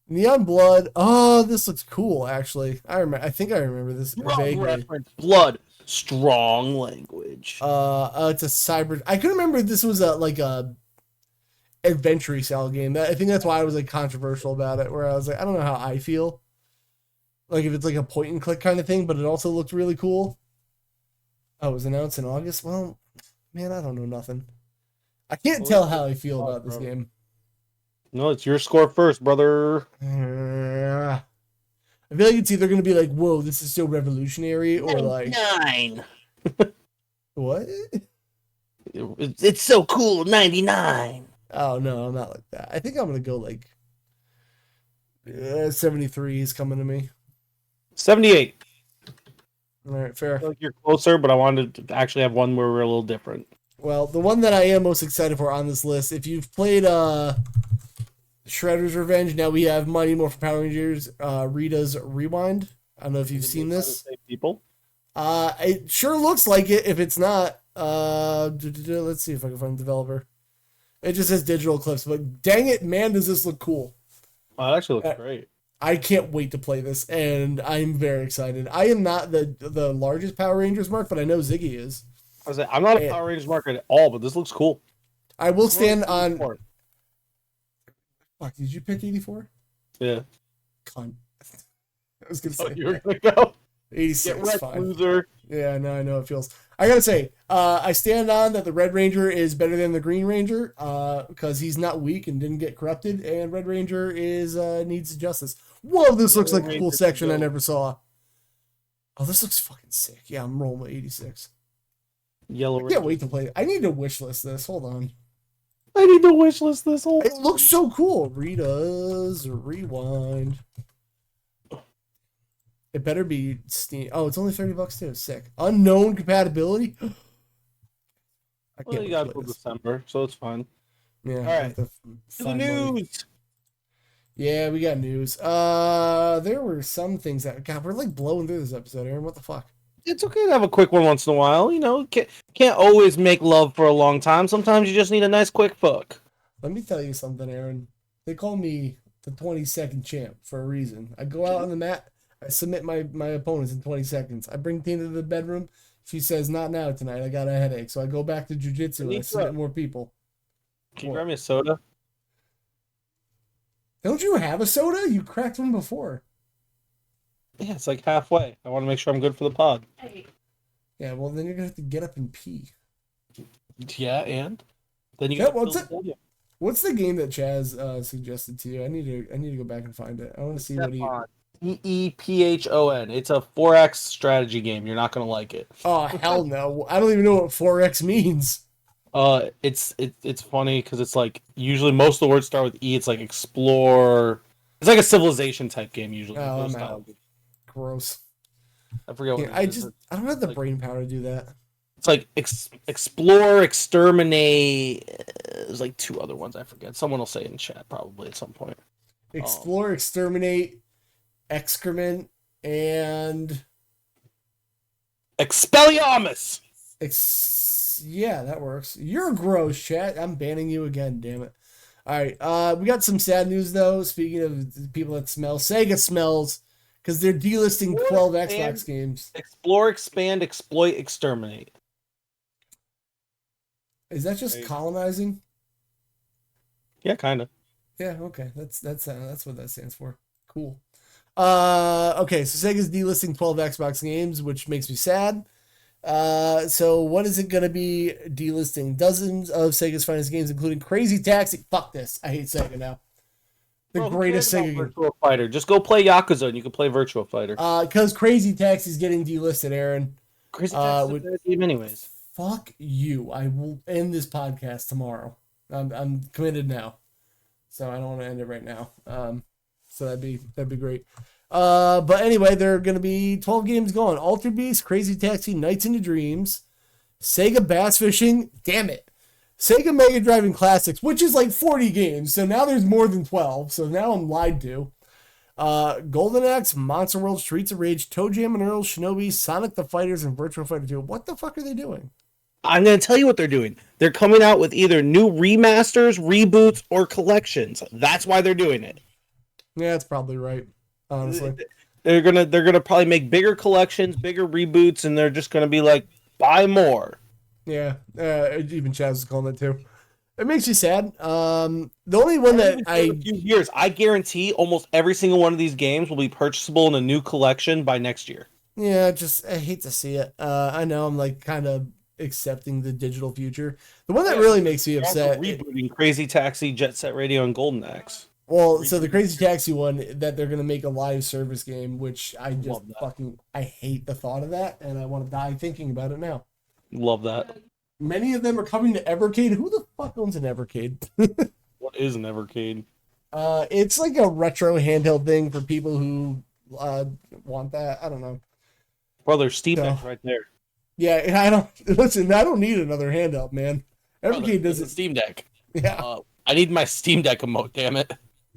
Neon Blood. Oh, this looks cool. Actually, I think I remember this vaguely. Reference. Blood. Strong language. It's a cyber. I couldn't remember if this was a adventure style game. I think that's why I was like controversial about it. Where I was like, I don't know how I feel. Like if it's like a point and click kind of thing, but it also looked really cool. Oh, it was announced in August. Well, man, I don't know nothing. I can't tell how I feel about this game. No, it's your score first, brother. I feel like it's either going to be like, whoa, this is so revolutionary, or like 9. What? It's so cool, 99. Oh no, I'm not like that. I think I'm going to go like 73 is coming to me. 78. All right, fair. I feel like you're closer, but I wanted to actually have one where we're a little different. Well, the one that I am most excited for on this list, if you've played Shredder's Revenge, now we have Mighty Morphin Power Rangers, Rita's Rewind. I don't know if you've seen this. People. It sure looks like it. If it's not, let's see if I can find the developer. It just says digital clips, but dang it, man, does this look cool. Oh, it actually looks great. I can't wait to play this, and I'm very excited. I am not the largest Power Rangers mark, but I know Ziggy is. I'm not a Power Rangers marker at all, but this looks cool. I will stand on. Fuck, did you pick 84? Yeah. Cunt. I was gonna say. You were gonna go. 86 Get wrecked, fine. loser. Yeah, no, I know it feels. I gotta say, I stand on that the Red Ranger is better than the Green Ranger, because he's not weak and didn't get corrupted, and Red Ranger is needs justice. Whoa, this looks like a cool section I never saw. Oh, this looks fucking sick. Yeah, I'm rolling with 86. Yellow I can't wait to play it. I need to wishlist this. Hold on. I need to wishlist this whole. It looks so cool. Rita's Rewind. It better be Steam. Oh, it's only $30 too. Sick. Unknown compatibility. I Well, you got until December, so it's fine. Yeah. All right. To the news. Yeah, we got news. There were some things that we're like blowing through this episode, Aaron. What the fuck? It's okay to have a quick one once in a while. You know, can't always make love for a long time. Sometimes you just need a nice quick fuck. Let me tell you something, Aaron. They call me the 20-second champ for a reason. I go out on the mat. I submit my opponents in 20 seconds. I bring Tina to the bedroom. She says, "Not now tonight. I got a headache." So I go back to jiu-jitsu and I submit more people. Can you grab me a soda? Don't you have a soda? You cracked one before. Yeah, it's like halfway. I want to make sure I'm good for the pod. Yeah, well, then you're going to have to get up and pee. Yeah, and? Then you got what's the game that Chaz suggested to you? I need to go back and find it. I want to see what he... EEPHON. It's a 4X strategy game. You're not going to like it. Oh, hell no. I don't even know what 4X means. It's funny because it's like usually most of the words start with E. It's like explore. It's like a civilization type game usually. Oh, I'm out. Gross. I forget what I don't have the brain power to do that. It's like explore, exterminate. There's like two other ones I forget. Someone will say it in chat probably at some point. Explore, exterminate, excrement, and Expelliarmus. Yeah, that works. You're gross, chat. I'm banning you again, damn it. All right, we got some sad news though. Speaking of people that smell, Sega smells because they're delisting 12 Xbox games. Explore, expand, exploit, exterminate. Is that just colonizing? Yeah, kind of. Yeah, okay. That's what that stands for. Cool. Okay, so Sega's delisting 12 Xbox games, which makes me sad. So what is it going to be delisting? Dozens of Sega's finest games, including Crazy Taxi. Fuck this. I hate Sega now. The greatest Sega game. Virtua Fighter. Just go play Yakuza and you can play Virtua Fighter. Because Crazy Taxi is getting delisted, Aaron. Crazy Taxi is a bad game anyways. Fuck you. I will end this podcast tomorrow. I'm committed now. So I don't want to end it right now. So that'd be great. But anyway, there are going to be 12 games going. Altered Beast, Crazy Taxi, Nights into Dreams, Sega Bass Fishing, damn it, Sega Mega Drive and Classics, which is like 40 games. So now there's more than 12. So now I'm lied to. Golden Axe, Monster World, Streets of Rage, Toe Jam and Earl, Shinobi, Sonic the Fighters, and Virtua Fighter 2. What the fuck are they doing? I'm going to tell you what they're doing. They're coming out with either new remasters, reboots, or collections. That's why they're doing it. Yeah, that's probably right. Honestly, they're gonna probably make bigger collections, bigger reboots, and they're just gonna be like, buy more. Yeah, even Chaz is calling it too. It makes you sad. The only one that a few years, I guarantee almost every single one of these games will be purchasable in a new collection by next year. Yeah, I hate to see it. I know I'm like kind of accepting the digital future. The one that really makes me upset, rebooting Crazy Taxi, Jet Set Radio, and Golden Axe. Well, so the Crazy Taxi one that they're gonna make a live service game, which I just I hate the thought of that, and I want to die thinking about it now. Love that. Many of them are coming to Evercade. Who the fuck owns an Evercade? What is an Evercade? It's like a retro handheld thing for people who want that. I don't know. Brother, Steam Deck's right there. Yeah, I don't need another handheld, man. Evercade doesn't. Steam Deck. Yeah. I need my Steam Deck emote. Damn it.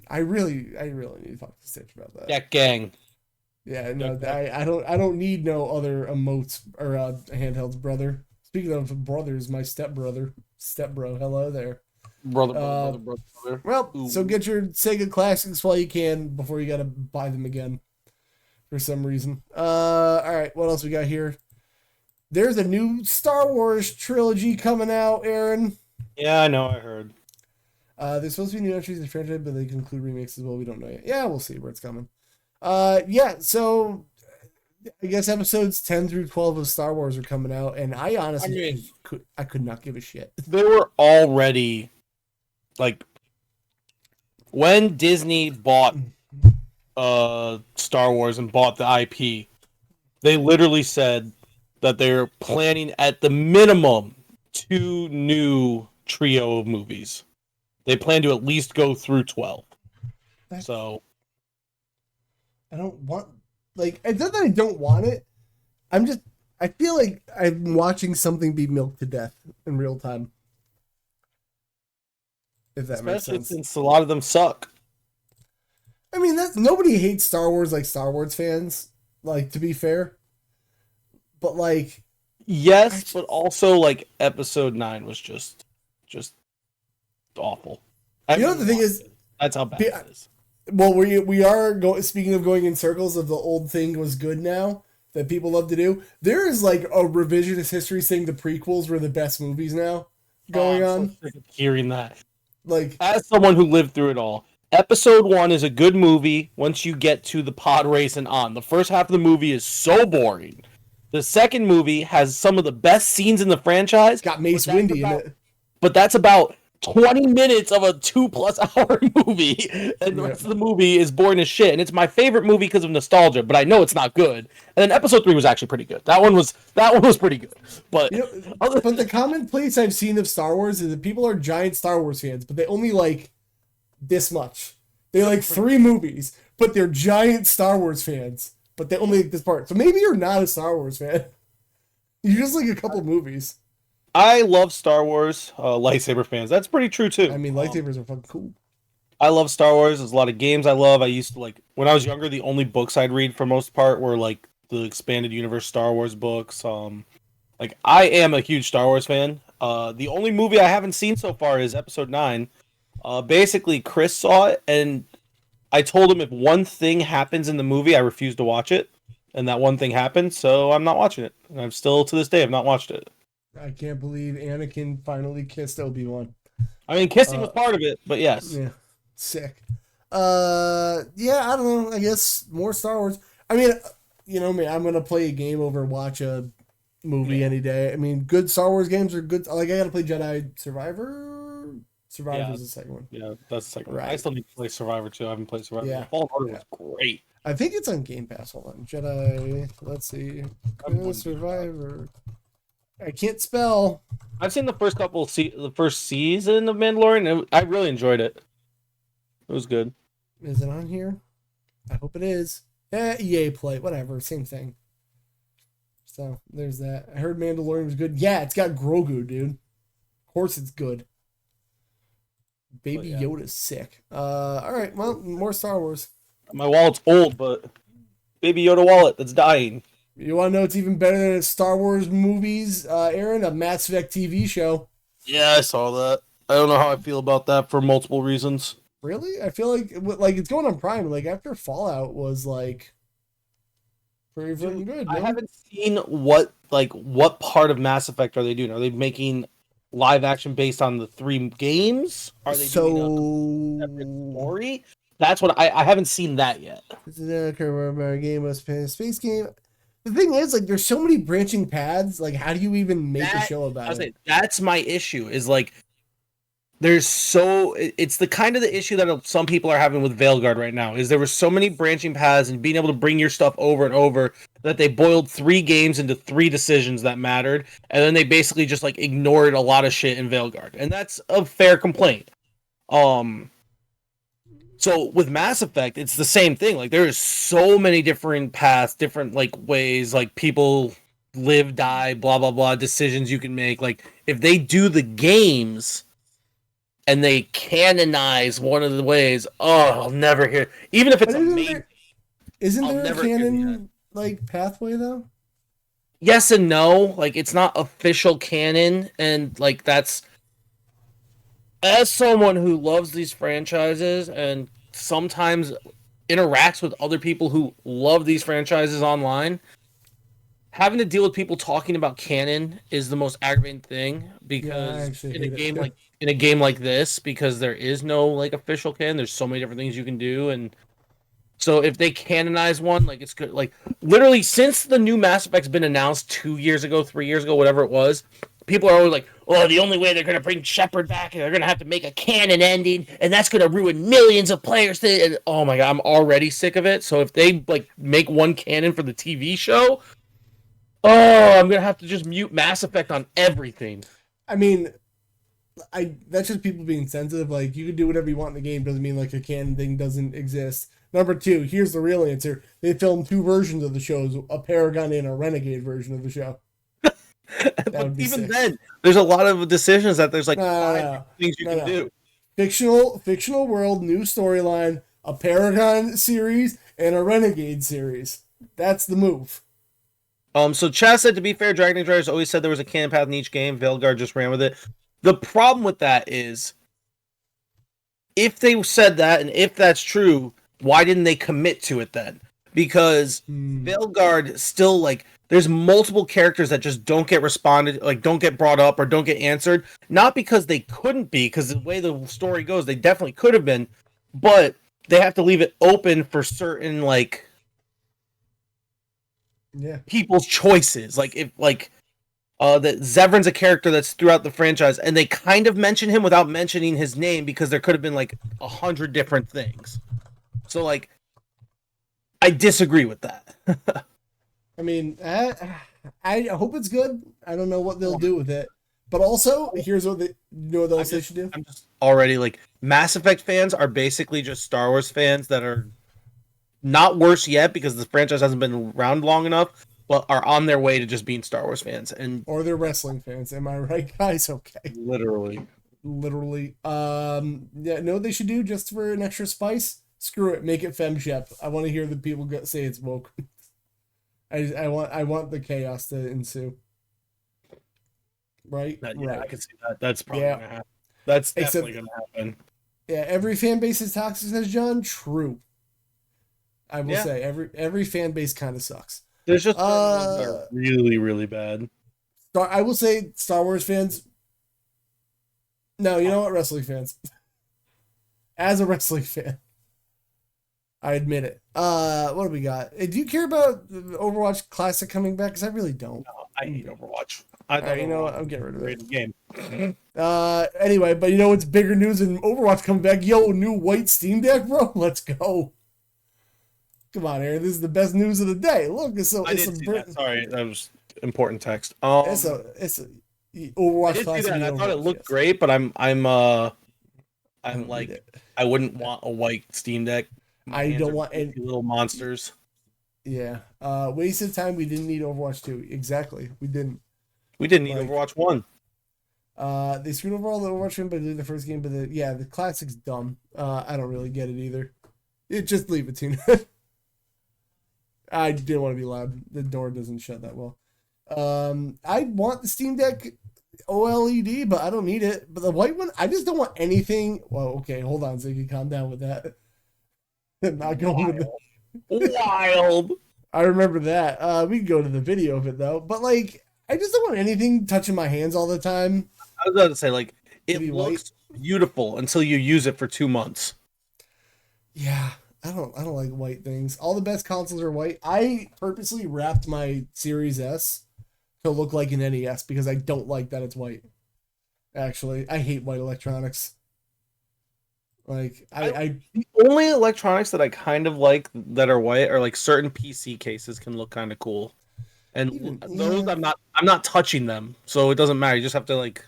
I really need to talk to Stitch about that. Deck gang. Yeah, no, I don't need no other emotes or handhelds, brother. Speaking of brothers, my stepbro, hello there. Brother. Well, Ooh. So get your Sega Classics while you can before you gotta buy them again for some reason. All right, what else we got here? There's a new Star Wars trilogy coming out, Aaron. Yeah, I know, I heard. There's supposed to be new entries in the franchise, but they can include remakes as well. We don't know yet. Yeah, we'll see where it's coming. Yeah, so I guess episodes 10 through 12 of Star Wars are coming out, and I I honestly mean, I could not give a shit. they were already like when Disney bought Star Wars and bought the IP, they literally said that they're planning at the minimum 2 new trio of movies. They plan to at least go through 12. So I don't want, like, it's not that I don't want it. I'm just, I feel like I'm watching something be milked to death in real time. If that makes especially sense. since a lot of them suck. I mean, that's nobody hates Star Wars like Star Wars fans. Like, to be fair, but like, Yes, but also like episode 9 was just awful. You know, the thing is, that's how bad it is. Well, we are going. Speaking of going in circles, of the old thing was good now that people love to do. There is like a revisionist history saying the prequels were the best movies now going on. So sick of hearing that. Like, as someone who lived through it all, episode 1 is a good movie once you get to the pod race and on. The first half of the movie is so boring. The second movie has some of the best scenes in the franchise. Got Mace Windy in it. But that's about 20 minutes of a 2+ hour movie. And the rest of the movie is boring as shit. And it's my favorite movie because of nostalgia, but I know it's not good. And then episode 3 was actually pretty good. That one was pretty good. But, but the commonplace I've seen of Star Wars is that people are giant Star Wars fans, but they only like this much. They like 3 movies, but they're giant Star Wars fans. But they only like this part. So maybe you're not a Star Wars fan. You just like a couple movies. I love Star Wars lightsaber fans. That's pretty true too. I mean, lightsabers are fucking cool. I love Star Wars. There's a lot of games I love. I used to like when I was younger. The only books I'd read for most part were like the expanded universe Star Wars books. Like I am a huge Star Wars fan. The only movie I haven't seen so far is Episode 9. Basically, Chris saw it, and I told him if one thing happens in the movie, I refuse to watch it, and that one thing happened, so I'm not watching it. And I'm still to this day, I've not watched it. I can't believe Anakin finally kissed Obi-Wan. I mean, kissing was part of it, but yes. Yeah, sick. Yeah, I don't know. I guess more Star Wars. I mean, you know me, I'm gonna play a game over watch a movie any day. I mean, good Star Wars games are good. Like I gotta play Jedi Survivor. Survivor's the second one. Yeah, that's the second one. I still need to play Survivor too. I haven't played Survivor. Yeah. Fallen Order was great. I think it's on Gamepass. Hold on, Jedi. Let's see. Survivor. I can't spell. I've seen the first the first season of Mandalorian. I really enjoyed it. It was good. Is it on here? I hope it is. EA Play, whatever, same thing. So there's that. I heard Mandalorian was good. Yeah, it's got Grogu, dude. Of course it's good. Baby Yoda's sick. All right, well, more Star Wars. My wallet's old, but Baby Yoda wallet that's dying. You want to know it's even better than Star Wars movies, Aaron? A Mass Effect TV show. Yeah, I saw that. I don't know how I feel about that for multiple reasons. Really? I feel like it's going on Prime. Like after Fallout was like pretty freaking good. I haven't seen what part of Mass Effect are they doing? Are they making live action based on the 3 games? Are they doing a separate story? That's what I haven't seen that yet. This is a game of space game. The thing is, like, there's so many branching paths. Like, how do you even make a show about it? That's my issue. Is like, it's the kind of the issue that some people are having with Veilguard right now. Is there were so many branching paths and being able to bring your stuff over and over that they boiled 3 games into 3 decisions that mattered, and then they basically just like ignored a lot of shit in Veilguard, and that's a fair complaint. So with Mass Effect, it's the same thing. Like there is so many different paths, different like ways, like people live, die, blah blah blah, decisions you can make. Like if they do the games and they canonize one of the ways, I'll never hear. Even if it's amazing, isn't there a canon like pathway though? Yes and no. Like it's not official canon, and like that's. As someone who loves these franchises and sometimes interacts with other people who love these franchises online, having to deal with people talking about canon is the most aggravating thing because in a game like this, because there is no like official canon, there's so many different things you can do, and So if they canonize one, like it's good. Like literally since the new Mass Effect's been announced 2 years ago, 3 years ago, whatever it was, people are always like, "Oh, the only way they're gonna bring Shepard back is they're gonna have to make a canon ending, and that's gonna ruin millions of players." And, oh my god, I'm already sick of it. So if they like make one canon for the TV show, oh, I'm gonna have to just mute Mass Effect on everything. I mean, that's just people being sensitive. Like, you can do whatever you want in the game, doesn't mean like a canon thing doesn't exist. Number two, here's the real answer. They filmed 2 versions of the shows, a Paragon and a Renegade version of the show. But even sick. Then, there's a lot of decisions that there's like things you can do. Fictional world, new storyline, a Paragon series, and a Renegade series. That's the move. So Chaz said, to be fair, Dragon Age Riders always said there was a canon path in each game. Veilguard just ran with it. The problem with that is, if they said that, and if that's true, why didn't they commit to it then? Because Veilguard still, like, there's multiple characters that just don't get responded, like, don't get brought up or don't get answered. Not because they couldn't be, because the way the story goes, they definitely could have been, but they have to leave it open for certain, like, people's choices. Like, if, like, that Zevran's a character that's throughout the franchise, and they kind of mention him without mentioning his name because there could have been, like, 100 different things. So, like, I disagree with that. I mean, I hope it's good. I don't know what they'll do with it. But also, here's what what else they should do? I'm just already, like, Mass Effect fans are basically just Star Wars fans that are not worse yet because the franchise hasn't been around long enough, but are on their way to just being Star Wars fans. Or they're wrestling fans. Am I right, guys? Okay. Literally. Yeah, know what they should do just for an extra spice? Screw it. Make it FemShep. I want to hear the people say it's woke. I want the chaos to ensue. Right? Right. I can see that. That's probably going to happen. That's definitely going to happen. Yeah, every fan base is toxic, says John. True. I will say every fan base kind of sucks. There's just that are really, really bad. I will say Star Wars fans. No, you know what? Wrestling fans. As a wrestling fan, I admit it. What do we got? Do you care about Overwatch Classic coming back? Because I really don't. No, I hate Overwatch. You know what? I'm getting rid of it. Game. Anyway, but you know what's bigger news than Overwatch coming back? Yo, new white Steam Deck, bro. Let's go. Come on, Aaron. This is the best news of the day. Look, it's I didn't see that. Sorry, that was important text. It's a Overwatch Classic. I thought it looked great, but I'm like, I wouldn't want a white Steam Deck. I don't want any little monsters. Yeah. Wasted time. We didn't need Overwatch 2. Exactly. We didn't. We didn't need Overwatch 1. They screwed over all the Overwatch game by doing the first game, but the Classic's dumb. I don't really get it either. Just leave it, Tina. I didn't want to be loud. The door doesn't shut that well. I want the Steam Deck OLED, but I don't need it. But the white one, I just don't want anything. Well, okay, hold on, Ziggy, calm down with that. I'm not going with that. Wild. I remember that. We can go to the video of it though. But like, I just don't want anything touching my hands all the time. I was about to say, like, it looks beautiful until you use it for 2 months. Yeah. I don't like white things. All the best consoles are white. I purposely wrapped my Series S to look like an NES because I don't like that it's white. Actually, I hate white electronics. Like the only electronics that I kind of like that are white are like certain PC cases can look kind of cool, and those I'm not touching them, so it doesn't matter. You just have to like,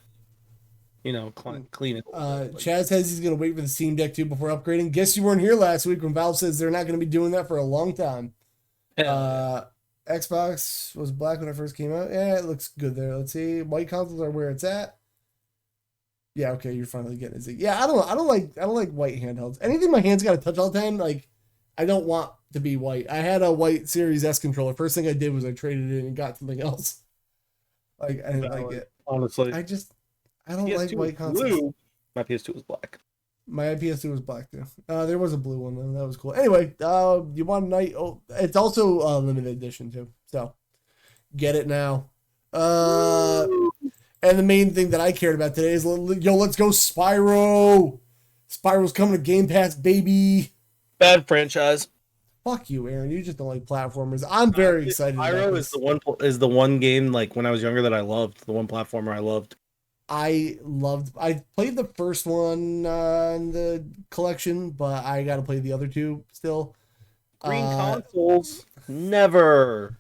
clean it. Chaz says he's gonna wait for the Steam Deck 2 before upgrading. Guess you weren't here last week when Valve says they're not gonna be doing that for a long time. Xbox was black when it first came out. Yeah, it looks good there. Let's see. White consoles are where it's at. Yeah, okay, you're finally getting it. Yeah, I don't like white handhelds. Anything my hands gotta touch all the time, like I don't want to be white. I had a white Series S controller. First thing I did was I traded it and got something else. Like I didn't like it. Honestly. I don't like white consoles. Blue. My PS2 was black. My PS2 was black too. There was a blue one though. That was cool. Anyway, you want a night? Oh, it's also limited edition too. So get it now. And the main thing that I cared about today is let's go Spyro. Spyro's coming to Game Pass, baby. Bad franchise. Fuck you, Aaron. You just don't like platformers. I'm very excited about Spyro this. is the one game like when I was younger that I loved. The one platformer I loved. I played the first one in the collection, but I got to play the other two still. Green consoles, never.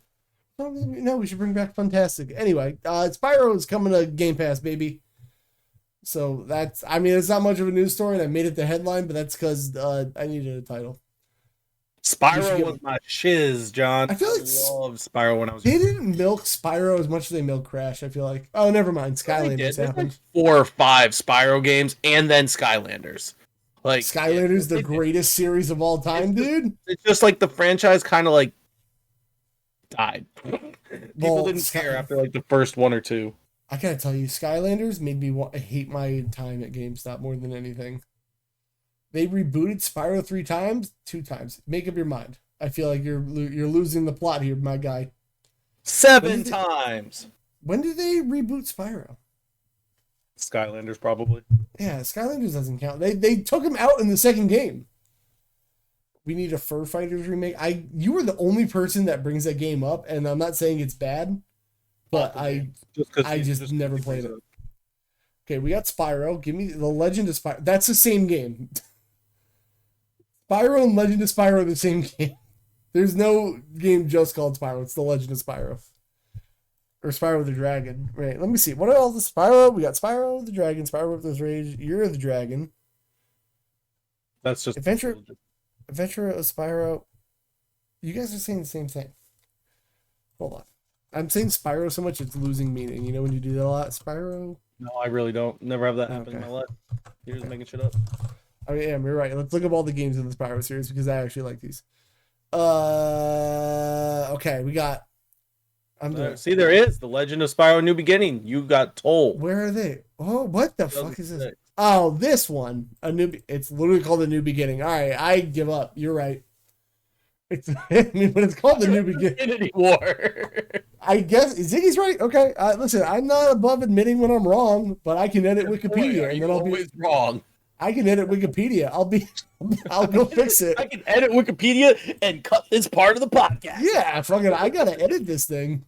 No, we should bring back Fantastic. Anyway, Spyro is coming to Game Pass, baby. So that's, I mean, it's not much of a news story, and I made it the headline, but that's because I needed a title. Spyro was my shiz, John. I feel like loved Spyro when I was. They didn't milk Spyro as much as they milked Crash. I feel like. Oh, never mind. Skylanders happened. Like 4 or 5 Spyro games, and then Skylanders. Like Skylanders, the greatest series of all time, dude. It's just like the franchise kind of like died. People didn't care after like the first 1 or 2. I gotta tell you, Skylanders made me hate my time at GameStop more than anything. They rebooted Spyro 3 times, 2 times. Make up your mind. I feel like you're losing the plot here, my guy. 7 times. When did they reboot Spyro? Skylanders, probably. Yeah, Skylanders doesn't count. They took him out in the second game. We need a Fur Fighters remake. You were the only person that brings that game up, and I'm not saying it's bad, but I just never played it. Okay, we got Spyro. Give me the Legend of Spyro. That's the same game. Spyro and Legend of Spyro are the same game. There's no game just called Spyro. It's the Legend of Spyro. Or Spyro the Dragon. Right, let me see. What are all the Spyro? We got Spyro the Dragon, Spyro with this Rage, Year of the Dragon. That's just Adventure of Spyro. You guys are saying the same thing. Hold on. I'm saying Spyro so much it's losing meaning. You know when you do that a lot? Spyro? No, I really don't. Never have that happen in my life. You're just making shit up. I mean, yeah, you're right. Let's look up all the games in the Spyro series because I actually like these. Okay, we got. See, there is the Legend of Spyro: New Beginning. You got told. Where are they? Oh, what the fuck is this? Oh, this one. It's literally called the New Beginning. All right, I give up. You're right. But it's called the New Beginning. Infinity War. I guess Ziggy's right. Okay, listen, I'm not above admitting when I'm wrong, but I can edit Wikipedia, and then I'll be wrong. I can edit Wikipedia. I'll go fix it. I can edit Wikipedia and cut this part of the podcast. Yeah, fucking, I gotta edit this thing.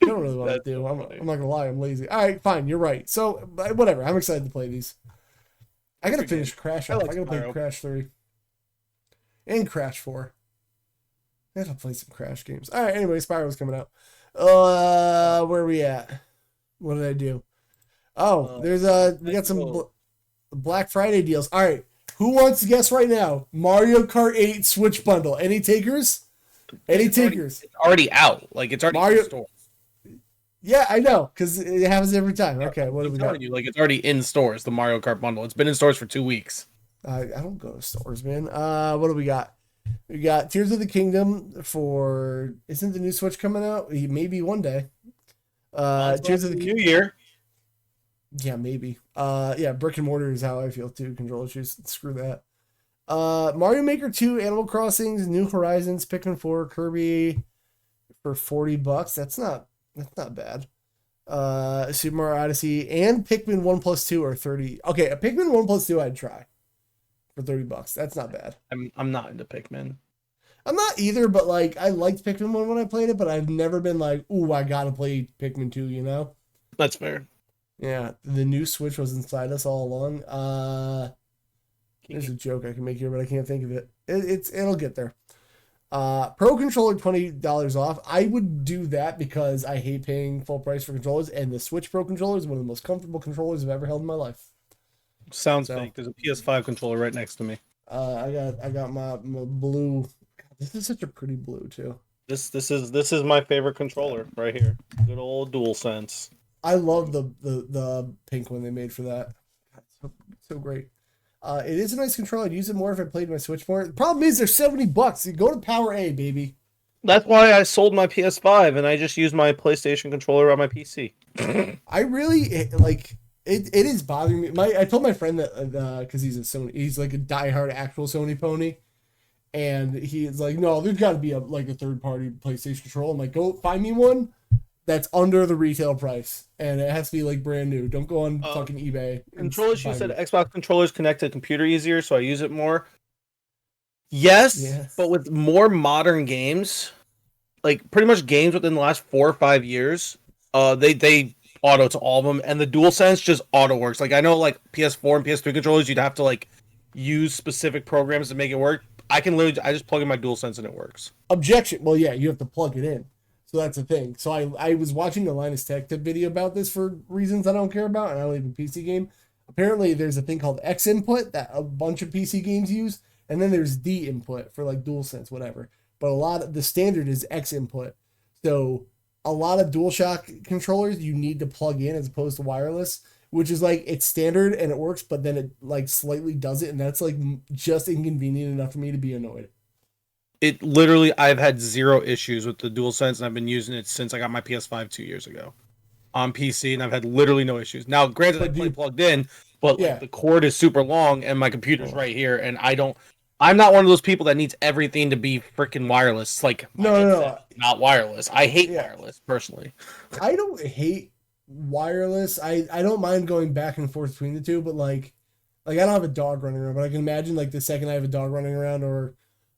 I don't really want to do. I'm not gonna lie, I'm lazy. All right, fine, you're right. So whatever. I'm excited to play these. I gotta finish Crash off. I gotta play Crash 3 and Crash 4. I gotta play some Crash games. All right. Anyway, Spyro's coming out. Where are we at? What did I do? Oh, we got some Black Friday deals. All right. Who wants to guess right now? Mario Kart 8 Switch bundle. Any takers? It's already out. Like it's already in stores. Yeah, I know, because it happens every time. Okay, what do we got? Like it's already in stores. The Mario Kart bundle. It's been in stores for 2 weeks. I don't go to stores, man. What do we got? We got Tears of the Kingdom for. Isn't the new Switch coming out? Maybe one day. Tears of the New Year. Yeah, maybe. Yeah, brick and mortar is how I feel too. Control issues. Screw that. Mario Maker 2, Animal Crossings, New Horizons, Pikmin 4, Kirby for $40. That's not bad. Super Mario Odyssey and Pikmin 1+2 are 30. Okay, a Pikmin 1+2 I'd try for $30. That's not bad. I'm not into Pikmin. I'm not either, but like I liked Pikmin 1 when I played it, but I've never been like, ooh, I gotta play Pikmin 2, you know? That's fair. Yeah, the new Switch was inside us all along. There's a joke I can make here, but I can't think of it. It'll get there. Pro controller $20 off. I would do that because I hate paying full price for controllers, and the Switch Pro controller is one of the most comfortable controllers I've ever held in my life. Sounds fake. There's a PS5 controller right next to me. I got my blue. God, this is such a pretty blue too. This is my favorite controller right here. Good old DualSense. I love the pink one they made for that. God, so great. It is a nice controller. I'd use it more if I played my Switch more. The problem is they're $70. You go to Power A, baby. That's why I sold my PS5 and I just use my PlayStation controller on my PC. I really like it. It is bothering me. I told my friend that because he's like a diehard actual Sony pony, and he's like, no, there's got to be a third party PlayStation controller. I'm like, go find me one that's under the retail price, and it has to be like brand new. Don't go on fucking eBay. Controllers, you said Xbox controllers connect to the computer easier, so I use it more. Yes, Yeah. but with more modern games, like pretty much games within the last 4 or 5 years, they auto to all of them, and the DualSense just auto works. Like I know, like PS4 and PS3 controllers, you'd have to like use specific programs to make it work. I just plug in my DualSense and it works. Objection. Well, yeah, you have to plug it in. So that's the thing. So I was watching a Linus Tech Tip video about this for reasons I don't care about, and I don't even PC game. Apparently, there's a thing called X input that a bunch of PC games use, and then there's D input for like DualSense, whatever. But a lot of the standard is X input. So a lot of DualShock controllers you need to plug in as opposed to wireless, which is like it's standard and it works, but then it like slightly does it, and that's like just inconvenient enough for me to be annoyed. It literally, I've had zero issues with the DualSense, and I've been using it since I got my PS5 2 years ago on PC, and I've had literally no issues. Now, granted, I play plugged in, but Yeah. like the cord is super long, and my computer's right here, and I'm not one of those people that needs everything to be freaking wireless. Like, No. Not wireless. I hate Yeah. wireless, personally. I don't hate wireless. I don't mind going back and forth between the two, but like I don't have a dog running around, but I can imagine like the second I have a dog running around or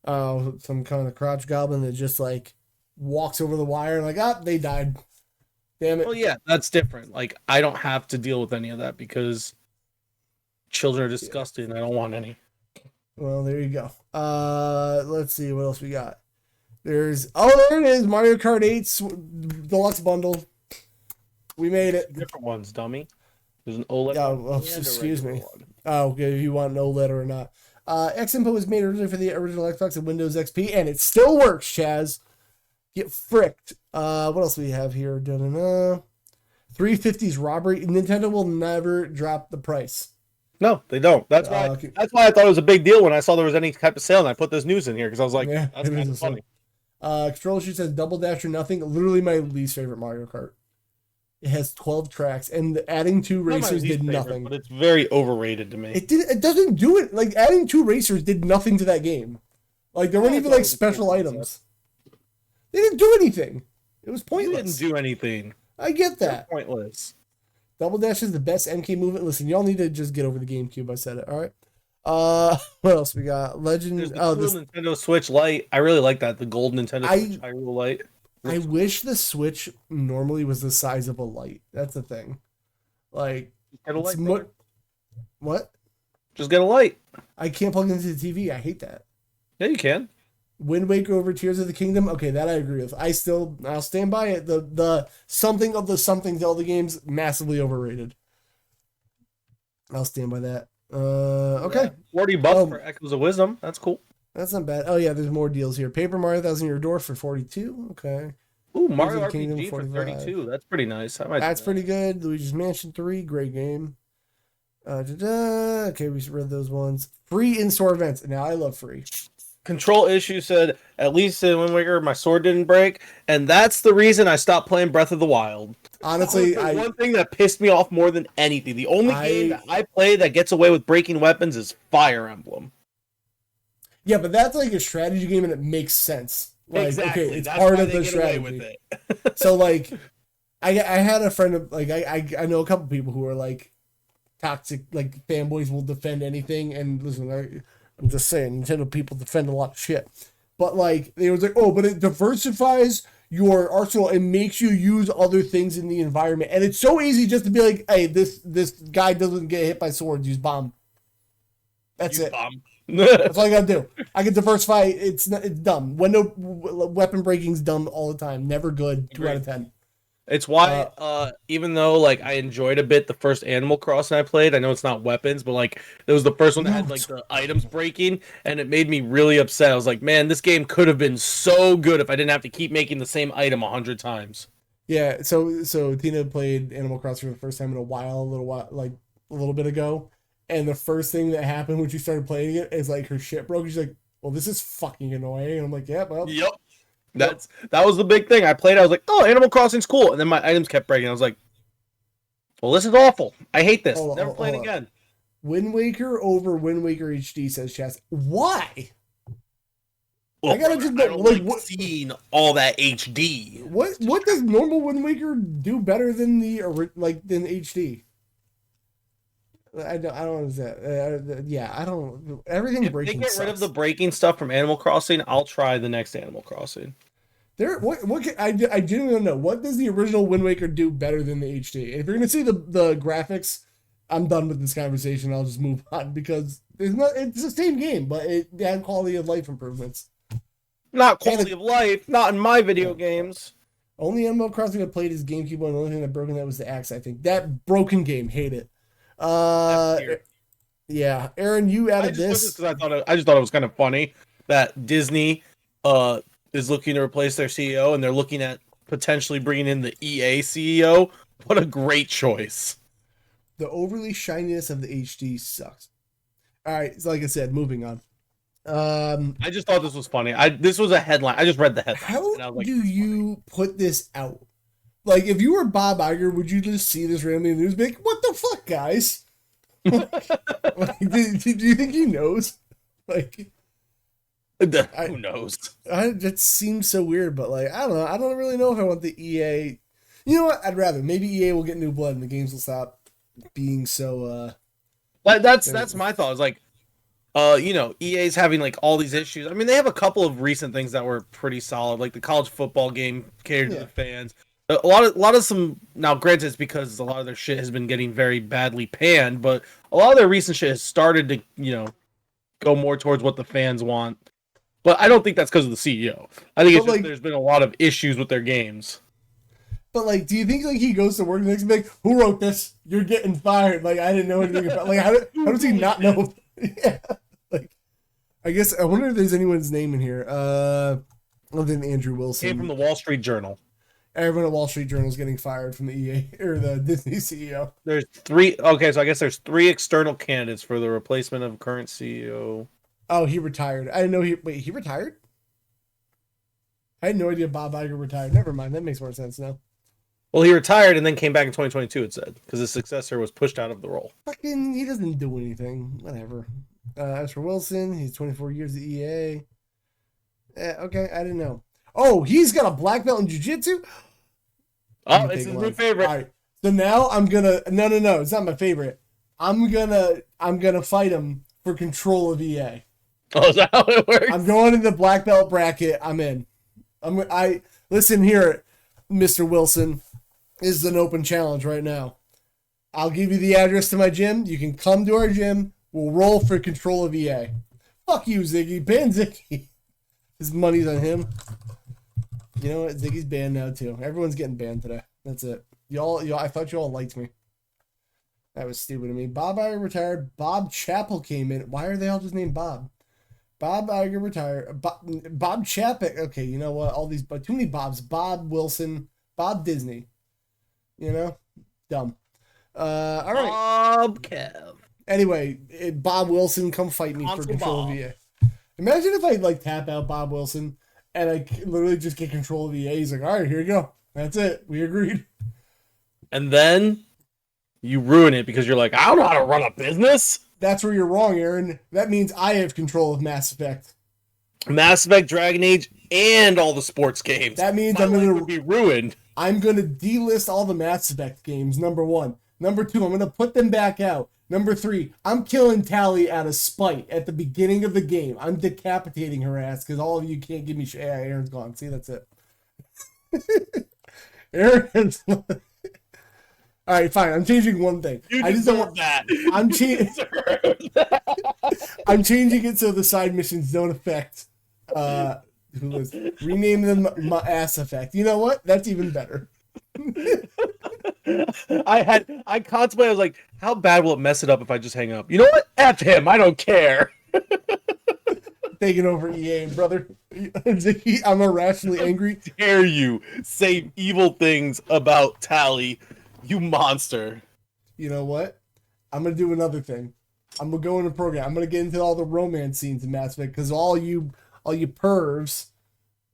some kind of crotch goblin that just like walks over the wire and like, they died. Damn it. Well, yeah, that's different. Like, I don't have to deal with any of that because children are disgusting. I don't want any. Well, there you go. Let's see what else we got. There it is, Mario Kart 8 Deluxe Bundle. We made it. Different ones, dummy. There's an OLED. Yeah, well, excuse me. Oh, okay, if you want an OLED or not. X input was made originally for the original Xbox and Windows XP, and it still works, Chaz. Get fricked. What else do we have here? 350's robbery. Nintendo will never drop the price. No, they don't. That's why. Okay. That's why I thought it was a big deal when I saw there was any type of sale, and I put this news in here because I was like, Yeah, "That's kind of funny." Control Issue says Double Dash or Nothing. Literally my least favorite Mario Kart. It has 12 tracks, and adding two racers did nothing. But it's very overrated to me. It doesn't do it. Like adding two racers did nothing to that game. Like there weren't even like special items. They didn't do anything. It was pointless. You didn't do anything. I get that. You're pointless. Double Dash is the best MK movement. Listen, y'all need to just get over the GameCube. I said it. All right. What else we got? Legend. There's the cool Nintendo Switch Lite. I really like that. The gold Nintendo Switch Hyrule Lite. I wish the Switch normally was the size of a light. That's the thing. Like, get a light, what? Just get a light. I can't plug into the TV. I hate that. Yeah, you can. Wind Waker over Tears of the Kingdom. Okay, that I agree with. I'll stand by it. The something of the something Zelda games massively overrated. I'll stand by that. Okay. Yeah, $40 for Echoes of Wisdom. That's cool. That's not bad. Oh yeah, there's more deals here. Paper Mario Thousand Year Door for 42. Okay. Ooh, Mario RPG Kingdom, for 32. That's pretty nice. That's pretty good. Luigi's Mansion 3, great game. Okay, we read those ones. Free in-store events. Now I love free. Control Issue said, at least in Wind Waker, my sword didn't break, and that's the reason I stopped playing Breath of the Wild. Honestly, one thing that pissed me off more than anything. The only game that I play that gets away with breaking weapons is Fire Emblem. Yeah, but that's like a strategy game, and it makes sense. Like, exactly. Okay, it's that's part of the strategy. So, like, I had a friend of like I know a couple people who are like toxic, like fanboys will defend anything. And listen, I'm just saying, Nintendo people defend a lot of shit. But like they was like, oh, but it diversifies your arsenal and makes you use other things in the environment. And it's so easy just to be like, hey, this guy doesn't get hit by swords, use bomb. That's it. Bomb. That's all I gotta do. I can diversify. It's dumb. Window weapon breaking's dumb all the time. Never good. 2 out of 10. It's why, even though like I enjoyed a bit the first Animal Crossing I played, I know it's not weapons, but like it was the first one that had like the items breaking, and it made me really upset. I was like, man, this game could have been so good if I didn't have to keep making the same item 100 times. Yeah. So Tina played Animal Crossing for the first time in a little bit ago. And the first thing that happened when she started playing it is like her shit broke. She's like, well, this is fucking annoying. And I'm like, yeah, well. Yep. That was the big thing. I played, I was like, oh, Animal Crossing's cool. And then my items kept breaking. I was like, well, this is awful. I hate this. Never playing again. Wind Waker over Wind Waker HD, says Chaz. Why? Well, I gotta just like seeing all that HD. What does normal Wind Waker do better than than HD? I don't understand. Yeah, I don't. Everything If they breaking get rid of sucks. the breaking stuff from Animal Crossing, I'll try the next Animal Crossing. I genuinely don't know what does the original Wind Waker do better than the HD. If you're gonna see the graphics, I'm done with this conversation. I'll just move on because it's the same game, but it had quality of life improvements. Not quality of life, not in my video games. Only Animal Crossing I played is GameCube one. The only thing that broken that was the axe. I think that broken game, hate it. Uh, yeah, Aaron, you I added just put this. because I just thought it was kind of funny that Disney is looking to replace their CEO and they're looking at potentially bringing in the EA CEO. What a great choice! The overly shininess of the HD sucks. All right, so like I said, moving on. I just thought this was funny. This was a headline. I just read the headline. How and I was like, do you put this out? Like, if you were Bob Iger, would you just see this randomly in the news and be like, what the fuck, guys? Like, do you think he knows? Like, who knows? That seems so weird, but like, I don't know. I don't really know if I want the EA. You know what? I'd rather. Maybe EA will get new blood and the games will stop being so. That's my thought. It's like, EA's having like all these issues. I mean, they have a couple of recent things that were pretty solid, like the college football game catered to the fans. A lot of some now. Granted, it's because a lot of their shit has been getting very badly panned, but a lot of their recent shit has started to go more towards what the fans want. But I don't think that's because of the CEO. I think it's just there's been a lot of issues with their games. But like, do you think like he goes to work and next like, who wrote this? You're getting fired. Like, I didn't know anything about. Like, how does he not know? Yeah. Like, I guess I wonder if there's anyone's name in here. Other than Andrew Wilson. Came from the Wall Street Journal. Everyone at Wall Street Journal is getting fired from the EA or the Disney CEO. There's three. Okay, so I guess there's three external candidates for the replacement of current CEO. Oh, he retired. I didn't know he retired? I had no idea Bob Iger retired. Never mind. That makes more sense now. Well, he retired and then came back in 2022, it said, because his successor was pushed out of the role. Fucking, he doesn't do anything. Whatever. As for Wilson, he's 24 years at EA. Okay, I didn't know. Oh, he's got a black belt in jiu-jitsu? Oh, it's his new favorite. All right. So now I'm gonna no, it's not my favorite. I'm gonna fight him for control of EA. Oh, is that how it works? I'm going in the black belt bracket. I'm in. I listen here, Mr. Wilson. This is an open challenge right now. I'll give you the address to my gym. You can come to our gym. We'll roll for control of EA. Fuck you, Ziggy. Ban Ziggy. His money's on him. You know what? Ziggy's banned now too. Everyone's getting banned today. That's it. Y'all. I thought y'all liked me. That was stupid of me. Bob Iger retired. Bob Chappell came in. Why are they all just named Bob? Bob Iger retired. Bob Chapek. Okay, you know what? All these, but too many Bobs. Bob Wilson. Bob Disney. You know, dumb. All right. Bob Kev. Anyway, Bob Wilson, come fight me for control of EA. Imagine if I like tap out Bob Wilson and I literally just get control of EA. He's like, all right, here you go. That's it. We agreed. And then you ruin it because you're like, I don't know how to run a business. That's where you're wrong, Aaron. That means I have control of Mass Effect. Mass Effect, Dragon Age, and all the sports games. That means I'm going to be ruined. I'm going to delist all the Mass Effect games, number 1. Number 2, I'm going to put them back out. Number 3, I'm killing Tally out of spite at the beginning of the game. I'm decapitating her ass because all of you can't give me shit. Yeah, Aaron's gone. See, that's it. Aaron's... All right, fine. I'm changing one thing. I just don't want that. I'm changing it so the side missions don't affect... rename them Mass Effect. You know what? That's even better. I contemplated, I was like, how bad will it mess it up if I just hang up? You know what? F him. I don't care. Taking over EA, brother. I'm irrationally angry. How dare you say evil things about Tally, you monster. You know what? I'm going to do another thing. I'm going to go in a program. I'm going to get into all the romance scenes in Mass Effect because all you pervs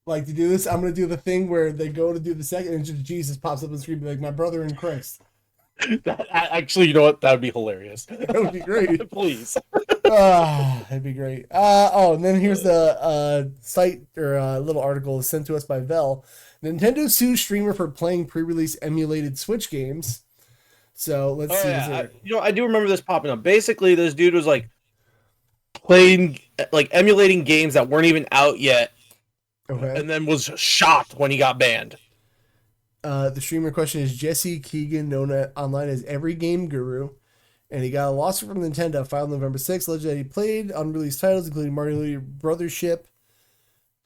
like to do this. I'm going to do the thing where they go to do the second and just Jesus pops up on the screen and be like, my brother in Christ. Actually, you know what? That would be hilarious. That would be great. Please. That'd be great. And then here's the site or little article sent to us by Vel. Nintendo sues streamer for playing pre-release emulated Switch games. So let's Oh see. yeah, I do remember this popping up. Basically, this dude was like playing, like emulating games that weren't even out yet, Okay. and then was shocked when he got banned. The streamer question is Jesse Keegan, known online as Every Game Guru, and he got a lawsuit from Nintendo filed November 6th, alleged that he played unreleased titles, including Mario Brothership.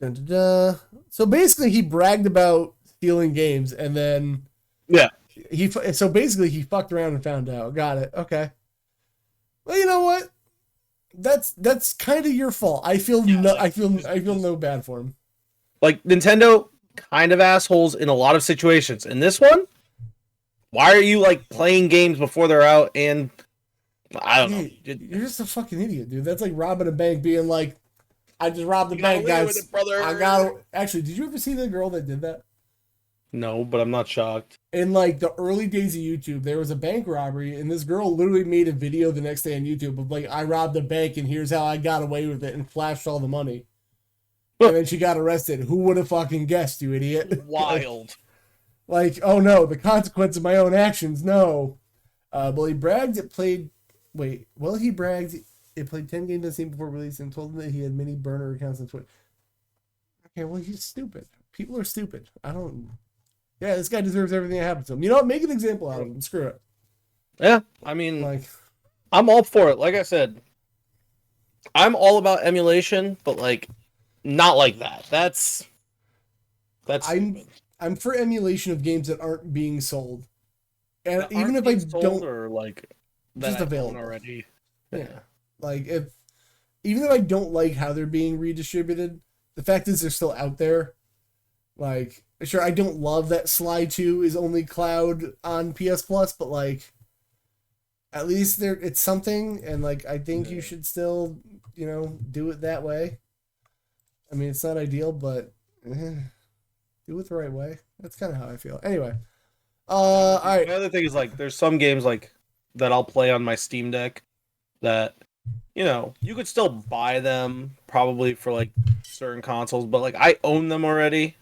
Dun, dun, dun. So basically, he bragged about stealing games, and then Yeah, he fucked around and found out. Got it. Okay. Well, you know what? That's kind of your fault. I feel no bad for him. like Nintendo, kind of assholes in a lot of situations. In this one, why are you like playing games before they're out? And I don't know. You're just a fucking idiot, dude. That's like robbing a bank, being like, "I just robbed the bank, guys." I got. Actually, did you ever see the girl that did that? No, but I'm not shocked. In like the early days of YouTube, there was a bank robbery, and this girl literally made a video the next day on YouTube of like, "I robbed a bank, and here's how I got away with it," and flashed all the money. And then she got arrested. Who would have fucking guessed, you idiot? Wild. Like, oh no, the consequence of my own actions. No. Well, he bragged it played. Wait, well, he bragged it played 10 games on Steam before release and told him that he had many burner accounts on Twitch. Okay, well, he's stupid. People are stupid. I don't. Yeah, this guy deserves everything that happens to him. You know what? Make an example out of him. Screw it. Yeah, I mean, Like, I'm all for it. Like I said, I'm all about emulation, but like, not like that. That's I'm for emulation of games that aren't being sold, and that even aren't if I being sold don't, or like that just I own available already. Yeah. Like even if I don't like how they're being redistributed, the fact is they're still out there. Like, sure, I don't love that Sly 2 is only cloud on PS Plus, but like, at least it's something, and like I think you should still, do it that way. I mean, it's not ideal, but do it the right way. That's kind of how I feel. Anyway, all right. The other thing is like, there's some games like that I'll play on my Steam Deck that you could still buy them probably for like certain consoles, but like I own them already,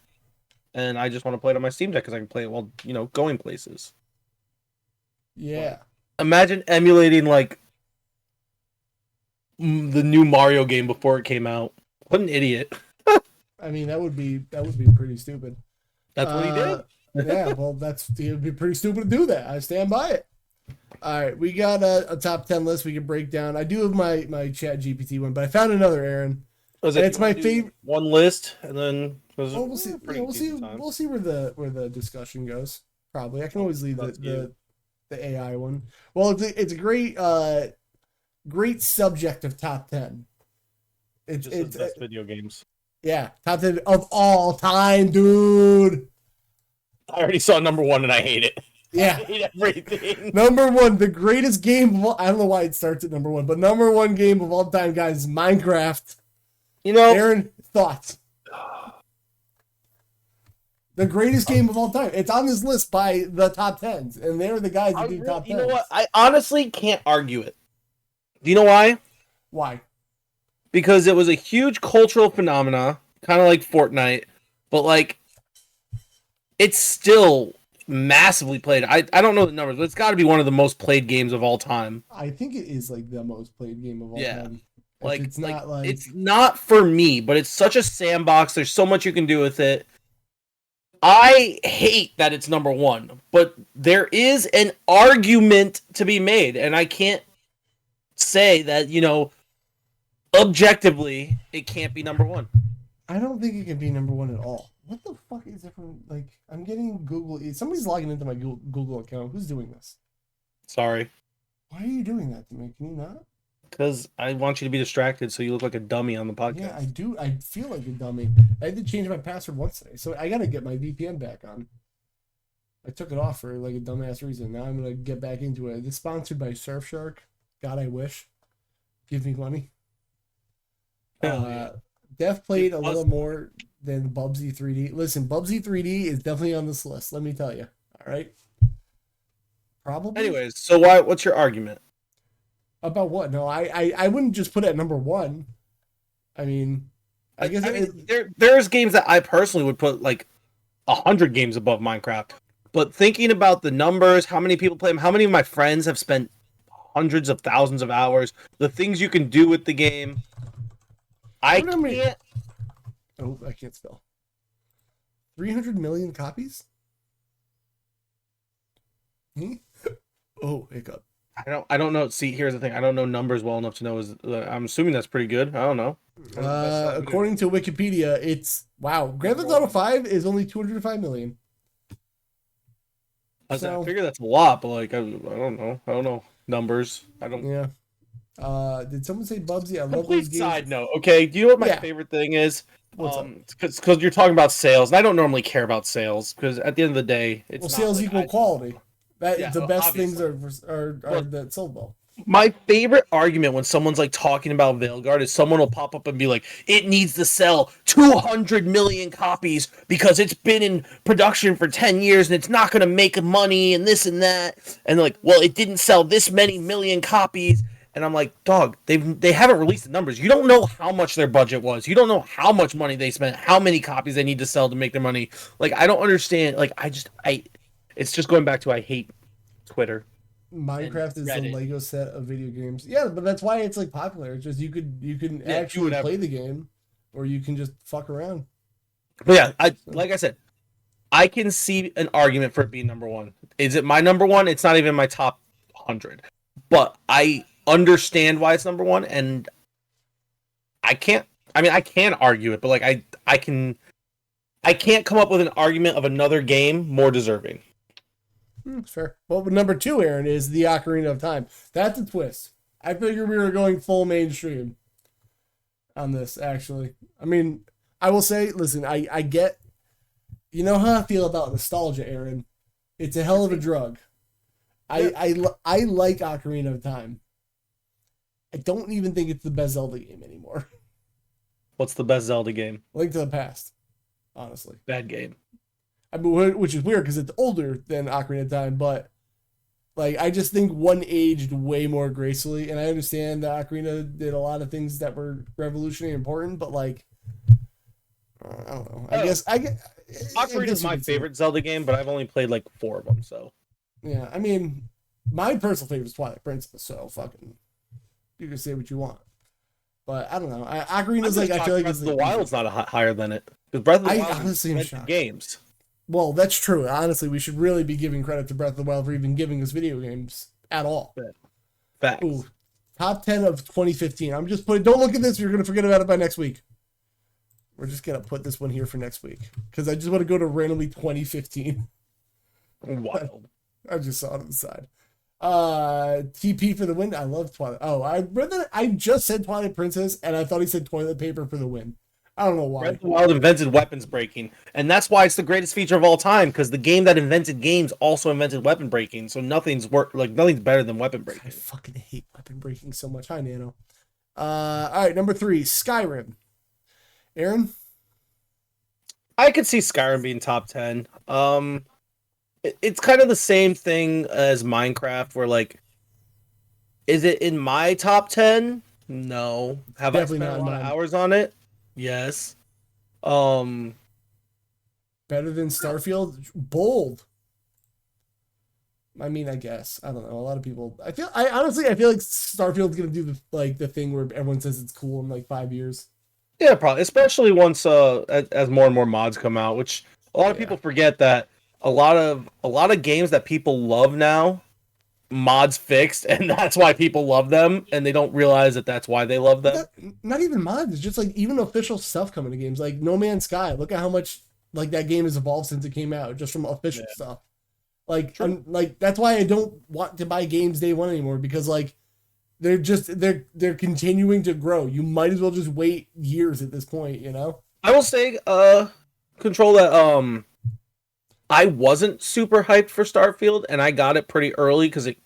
and I just want to play it on my Steam Deck because I can play it while going places. Yeah. Imagine emulating like the new Mario game before it came out. What an idiot! I mean, that would be pretty stupid. That's what he did. Yeah, well, it would be pretty stupid to do that. I stand by it. All right, we got a top 10 list we can break down. I do have my Chat GPT one, but I found another, Aaron. It's my favorite one list, and then we'll see. We'll see where the discussion goes. Probably, I can always leave the AI one. Well, it's a great subject of top 10. It's the best video games. Yeah, top 10 of all time, dude. I already saw number 1 and I hate it. Yeah. I hate everything. Number 1, the greatest game of all, I don't know why it starts at number 1, but number 1 game of all time, guys, is Minecraft. Aaron, thoughts? The greatest game of all time. It's on this list by the top 10s, and they're the guys who do top 10s. You know what? I honestly can't argue it. Do you know why? Why? Because it was a huge cultural phenomena, kind of like Fortnite, but like it's still massively played. I don't know the numbers, but it's got to be one of the most played games of all time. I think it is like the most played game of all time. Like it's not for me, but it's such a sandbox. There's so much you can do with it. I hate that it's number 1, but there is an argument to be made, and I can't say that, objectively it can't be number 1. I don't think it can be number 1 at all. What the fuck is it from, like, I'm getting Google, somebody's logging into my Google account. Who's doing this? Sorry. Why are you doing that to me? Can you not? Because I want you to be distracted so you look like a dummy on the podcast. Yeah, I do. I feel like a dummy. I had to change my password once today, so I gotta get my VPN back on. I took it off for like a dumbass reason. Now I'm gonna get back into it. It's sponsored by Surfshark. God, I wish. Give me money. Def played a little more than Bubsy 3D. Listen, Bubsy 3D is definitely on this list. Let me tell you. All right. Probably. Anyways, so what's your argument? About what? No, I wouldn't just put it at number 1. I mean, I guess there's games that I personally would put like 100 games above Minecraft, But thinking about the numbers, how many people play them, how many of my friends have spent hundreds of thousands of hours, the things you can do with the game, I can't. Oh, I can't spell. 300 million copies? Oh, hiccup. I don't know. See, here's the thing. I don't know numbers well enough to know. I'm assuming that's pretty good. I don't know. According to Wikipedia, it's wow. Grand Theft Auto 5 is only 205 million. I figure that's a lot, but like I don't know. I don't know numbers. I don't. Yeah. Did someone say Bubsy? I love Complete those games. side note. Okay. Do you know what my favorite thing is? Because you're talking about sales, and I don't normally care about sales because at the end of the day, it's sales equal quality. The best obviously. things are that sold well. My favorite argument when someone's like talking about Veilguard is someone will pop up and be like, it needs to sell 200 million copies because it's been in production for 10 years and it's not going to make money and this and that. And like, well, it didn't sell this many million copies. And I'm like, dog, they haven't released the numbers. You don't know how much their budget was. You don't know how much money they spent, how many copies they need to sell to make their money. Like, I don't understand. Like, it's just going back to I hate Twitter. Minecraft is the Lego set of video games. Yeah, but that's why it's like popular. It's just you can actually play the game, or you can just fuck around. But yeah, like I said, I can see an argument for it being number one. Is it my number one? It's not even my top 100, but I understand why it's number one, and I can't. I mean, I can argue it, but like I can't come up with an argument of another game more deserving. Fair. Well, number 2, Aaron, is the Ocarina of Time. That's a twist. I figured we were going full mainstream on this, actually. I mean, I will say, listen, I get, you know how I feel about nostalgia, Aaron. It's a hell of a drug. I like Ocarina of Time. I don't even think it's the best Zelda game anymore. What's the best Zelda game? Link to the Past, honestly. Bad game. I mean, which is weird because it's older than Ocarina of Time, but like I just think one aged way more gracefully, and I understand that Ocarina did a lot of things that were revolutionary and important, but like I don't know. I get Ocarina is my favorite Zelda game, but I've only played like 4 of them. So yeah, I mean, my personal favorite is Twilight Princess. So fucking, you can say what you want, but I don't know. Ocarina is like I feel like Breath of the Wild's not higher than it because Breath of the Wild honestly am shocked. Games. Well, that's true. Honestly, we should really be giving credit to Breath of the Wild for even giving us video games at all. Facts. Ooh, top 10 of 2015. I'm just putting. Don't look at this. You're gonna forget about it by next week. We're just gonna put this one here for next week because I just want to go to randomly 2015. Wild. I just saw it on the side. TP for the win. I love Twilight. Oh, I read that. I just said Twilight Princess, and I thought he said toilet paper for the win. I don't know why. Breath of the Wild invented weapons breaking, and that's why it's the greatest feature of all time. Because the game that invented games also invented weapon breaking, so nothing's better than weapon breaking. I fucking hate weapon breaking so much. Hi, Nano. All right, number 3, Skyrim. Aaron, I could see Skyrim being top 10. It's kind of the same thing as Minecraft, where like, is it in my top 10? No. Have definitely I spent a lot of hours on it? Yes. Better than Starfield? Bold. I mean, I guess. I don't know. A lot of people. I honestly feel like Starfield's gonna do the thing where everyone says it's cool in like 5 years. Yeah, probably. Especially once as more and more mods come out, which a lot of people forget that a lot of games that people love now, mods fixed, and that's why people love them, and they don't realize that that's why they love them. Not even mods. It's just like even official stuff coming to games, like No Man's Sky. Look at how much like that game has evolved since it came out, just from official stuff. Like, like that's why I don't want to buy games day one anymore, because like they're continuing to grow. You might as well just wait years at this point, you know? I will say, Control, that I wasn't super hyped for Starfield, and I got it pretty early because it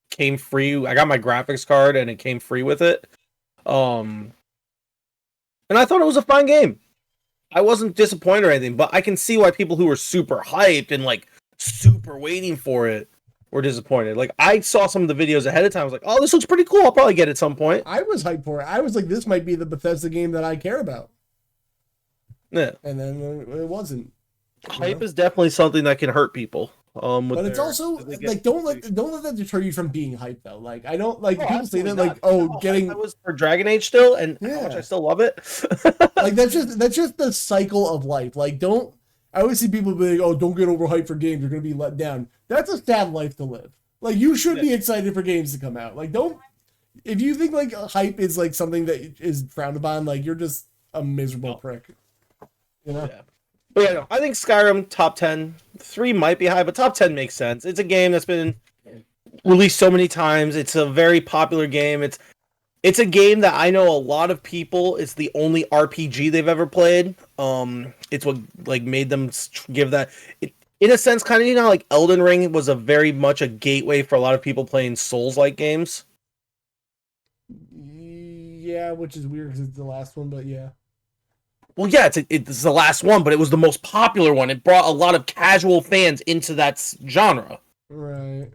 came free. I got my graphics card and it came free with it. And I thought it was a fun game. I wasn't disappointed or anything, but I can see why people who were super hyped and like super waiting for it were disappointed. Like, I saw some of the videos ahead of time. I was like, oh, this looks pretty cool. I'll probably get it at some point. I was hyped for it. I was like, this might be the Bethesda game that I care about. Yeah. And then it wasn't. Hype is definitely something that can hurt people. But it's also like don't let that deter you from being hyped though. Like I don't like people say that like getting I was for Dragon Age still, and how much I still love it. Like that's just the cycle of life. Like don't I always see people being like, oh, don't get overhyped for games, you're gonna be let down. That's a sad life to live. Like you should be excited for games to come out. Like don't if you think like hype is like something that is frowned upon, like you're just a miserable prick. You know? Yeah. But yeah, no, I think Skyrim top 10. 3 might be high, but top 10 makes sense. It's a game that's been released so many times. It's a very popular game. It's a game that I know a lot of people. It's the only RPG they've ever played. It's what like made them give that. In a sense, kind of like Elden Ring was a very much a gateway for a lot of people playing Souls-like games. Yeah, which is weird because it's the last one, but yeah. Well, yeah, it's the last one, but it was the most popular one. It brought a lot of casual fans into that genre. Right.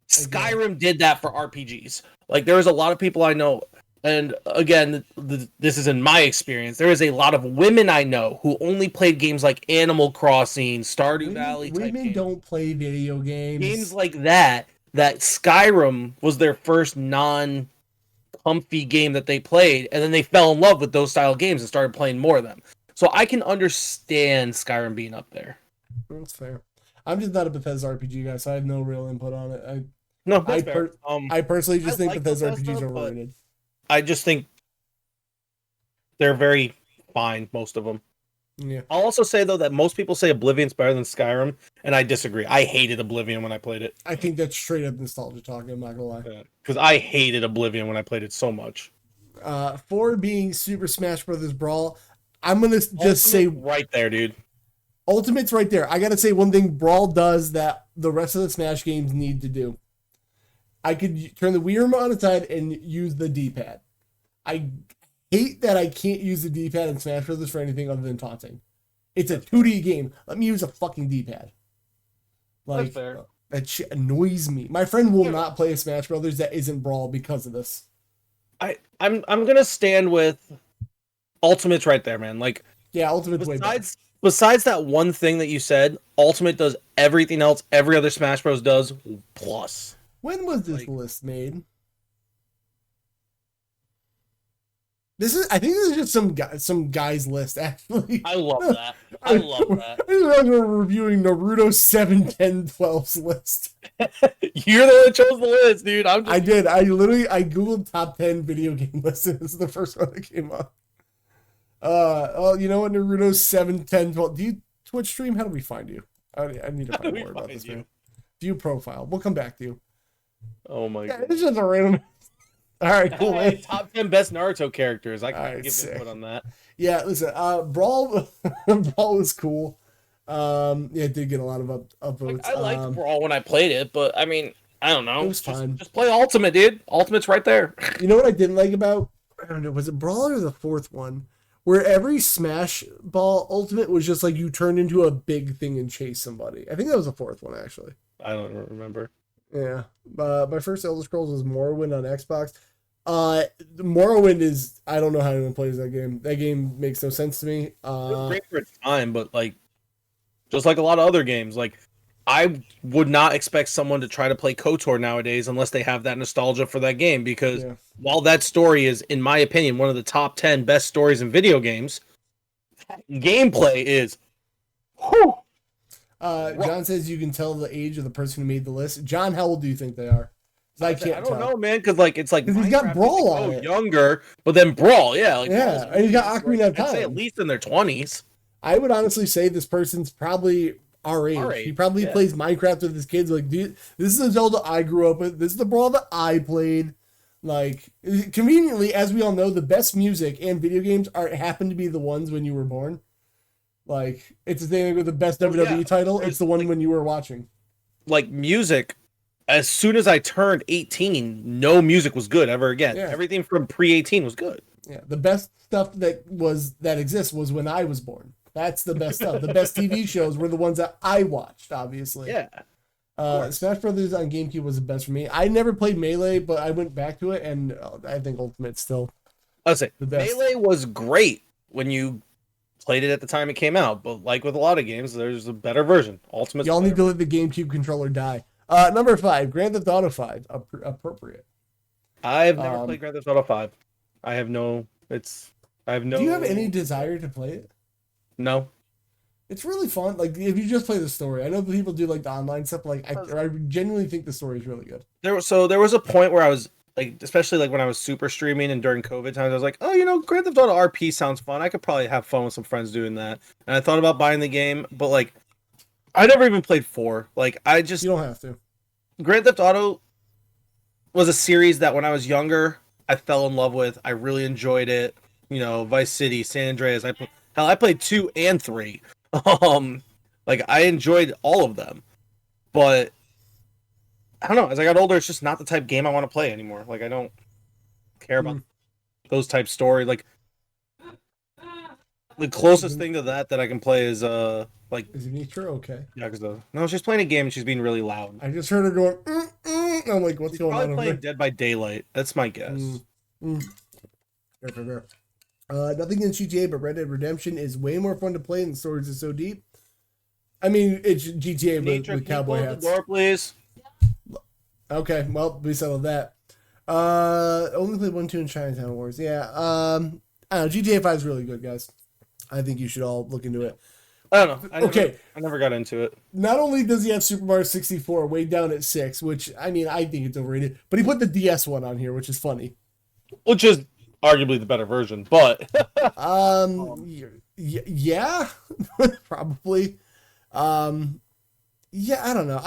Skyrim did that for RPGs. Like, there's a lot of people I know, and again, this is in my experience, there is a lot of women I know who only played games like Animal Crossing, Stardew Valley type Women games. Don't play video games. Games like that Skyrim was their first comfy game that they played, and then they fell in love with those style games and started playing more of them. So I can understand Skyrim being up there. That's fair. I'm just not a Bethesda RPG guy, so I have no real input on it. I personally just think Bethesda RPGs are overrated. I just think they're very fine, most of them. Yeah. I'll also say though that most people say Oblivion's better than Skyrim, and I disagree. I hated Oblivion when I played it. I think that's straight up nostalgia talking. I'm not gonna lie. Because I hated Oblivion when I played it so much. For being Super Smash Brothers Brawl, I'm gonna just say right there, dude. Ultimate's right there. I gotta say one thing Brawl does that the rest of the Smash games need to do. I could turn the Wii remote on its side and use the D-pad. I hate that I can't use the D-pad in Smash Brothers for anything other than taunting. It's a 2D game. Let me use a fucking D-pad. Like, that shit annoys me. My friend will not play a Smash Brothers that isn't Brawl because of this. I'm gonna stand with Ultimate's right there, man. Like, yeah, Ultimate's way better. Besides that one thing that you said, Ultimate does everything else every other Smash Bros. Does, plus. When was this list made? I think this is just some guy's list, actually. I love that. I love that. I realized we're reviewing Naruto 7, 10, 12's list. You're the one that chose the list, dude. I did. I Googled top 10 video game lists, and this is the first one that came up. Oh, you know what? Naruto 7, 10, 12. Do you Twitch stream? How do we find you? I need to find more about this, man. View profile. We'll come back to you. Oh my god. It's just a random. All right, cool. Man. Top 10 best Naruto characters. I can give input on that. Yeah, listen. Brawl was cool. It did get a lot of upvotes. I liked Brawl when I played it, but I mean, I don't know. It was fun. Just play Ultimate, dude. Ultimate's right there. You know what I didn't like about? I don't know. Was it Brawl or the fourth one? Where every Smash Ball Ultimate was just like you turned into a big thing and chase somebody. I think that was the fourth one, actually. I don't remember. Yeah. My first Elder Scrolls was Morrowind on Xbox. Morrowind is, I don't know how anyone plays that game. That game makes no sense to me. It was great for its time, but like, just like a lot of other games, like I would not expect someone to try to play KOTOR nowadays unless they have that nostalgia for that game. Because while that story is, in my opinion, one of the top 10 best stories in video games, gameplay is. Whew, John says you can tell the age of the person who made the list. John, how old do you think they are? I don't know, man, because like it's like he's got Brawl on it. Younger, but then Brawl, and he's got Ocarina of Time. I'd say at least in their 20s. I would honestly say this person's probably our age. He probably plays Minecraft with his kids. Like, dude, this is the Zelda I grew up with. This is the Brawl that I played. Like, conveniently, as we all know, the best music and video games happen to be the ones when you were born. Like, it's the thing with the best WWE title. It's the one when you were watching. Like, music. As soon as I turned 18, no music was good ever again. Yeah. Everything from pre-18 was good. Yeah, the best stuff that exists was when I was born. That's the best stuff. The best TV shows were the ones that I watched, obviously. Yeah. Smash Brothers on GameCube was the best for me. I never played Melee, but I went back to it, and I think Ultimate's still the best. Melee was great when you played it at the time it came out. But like with a lot of games, there's a better version. Ultimate. Y'all need to let the GameCube controller die. Number 5, Grand Theft Auto 5, appropriate. I've never played Grand Theft Auto 5. I have no. I have no. Do you have any desire to play it? No. It's really fun. Like if you just play the story, I know people do like the online stuff. Like I genuinely think the story is really good. There was a point where I was like, especially like when I was super streaming and during COVID times, I was like, oh, Grand Theft Auto RP sounds fun. I could probably have fun with some friends doing that. And I thought about buying the game, but like, I never even played 4. Like you don't have to. Grand Theft Auto was a series that when I was younger, I fell in love with. I really enjoyed it. Vice City, San Andreas. I played 2 and 3. Like I enjoyed all of them, but I don't know. As I got older, it's just not the type of game I want to play anymore. Like I don't care about those type story. Like the closest thing to that I can play is Is it Nitro? Okay. Yeah, because no, she's playing a game and she's being really loud. I just heard her going. I'm like, what's going on? Probably playing Dead by Daylight. That's my guess. Fair. Nothing against GTA, but Red Dead Redemption is way more fun to play, and the stories are so deep. I mean, it's GTA with cowboy hats. Door, please. Okay, well, we settled that. Only played 1, 2 in Chinatown Wars. Yeah. I don't know. GTA 5 is really good, guys. I think you should all look into it. I don't know. I never got into it. Not only does he have Super Mario 64 way down at 6, which I mean I think it's overrated, but he put the DS one on here, which is funny. Which is arguably the better version, but yeah, probably. Yeah, I don't know.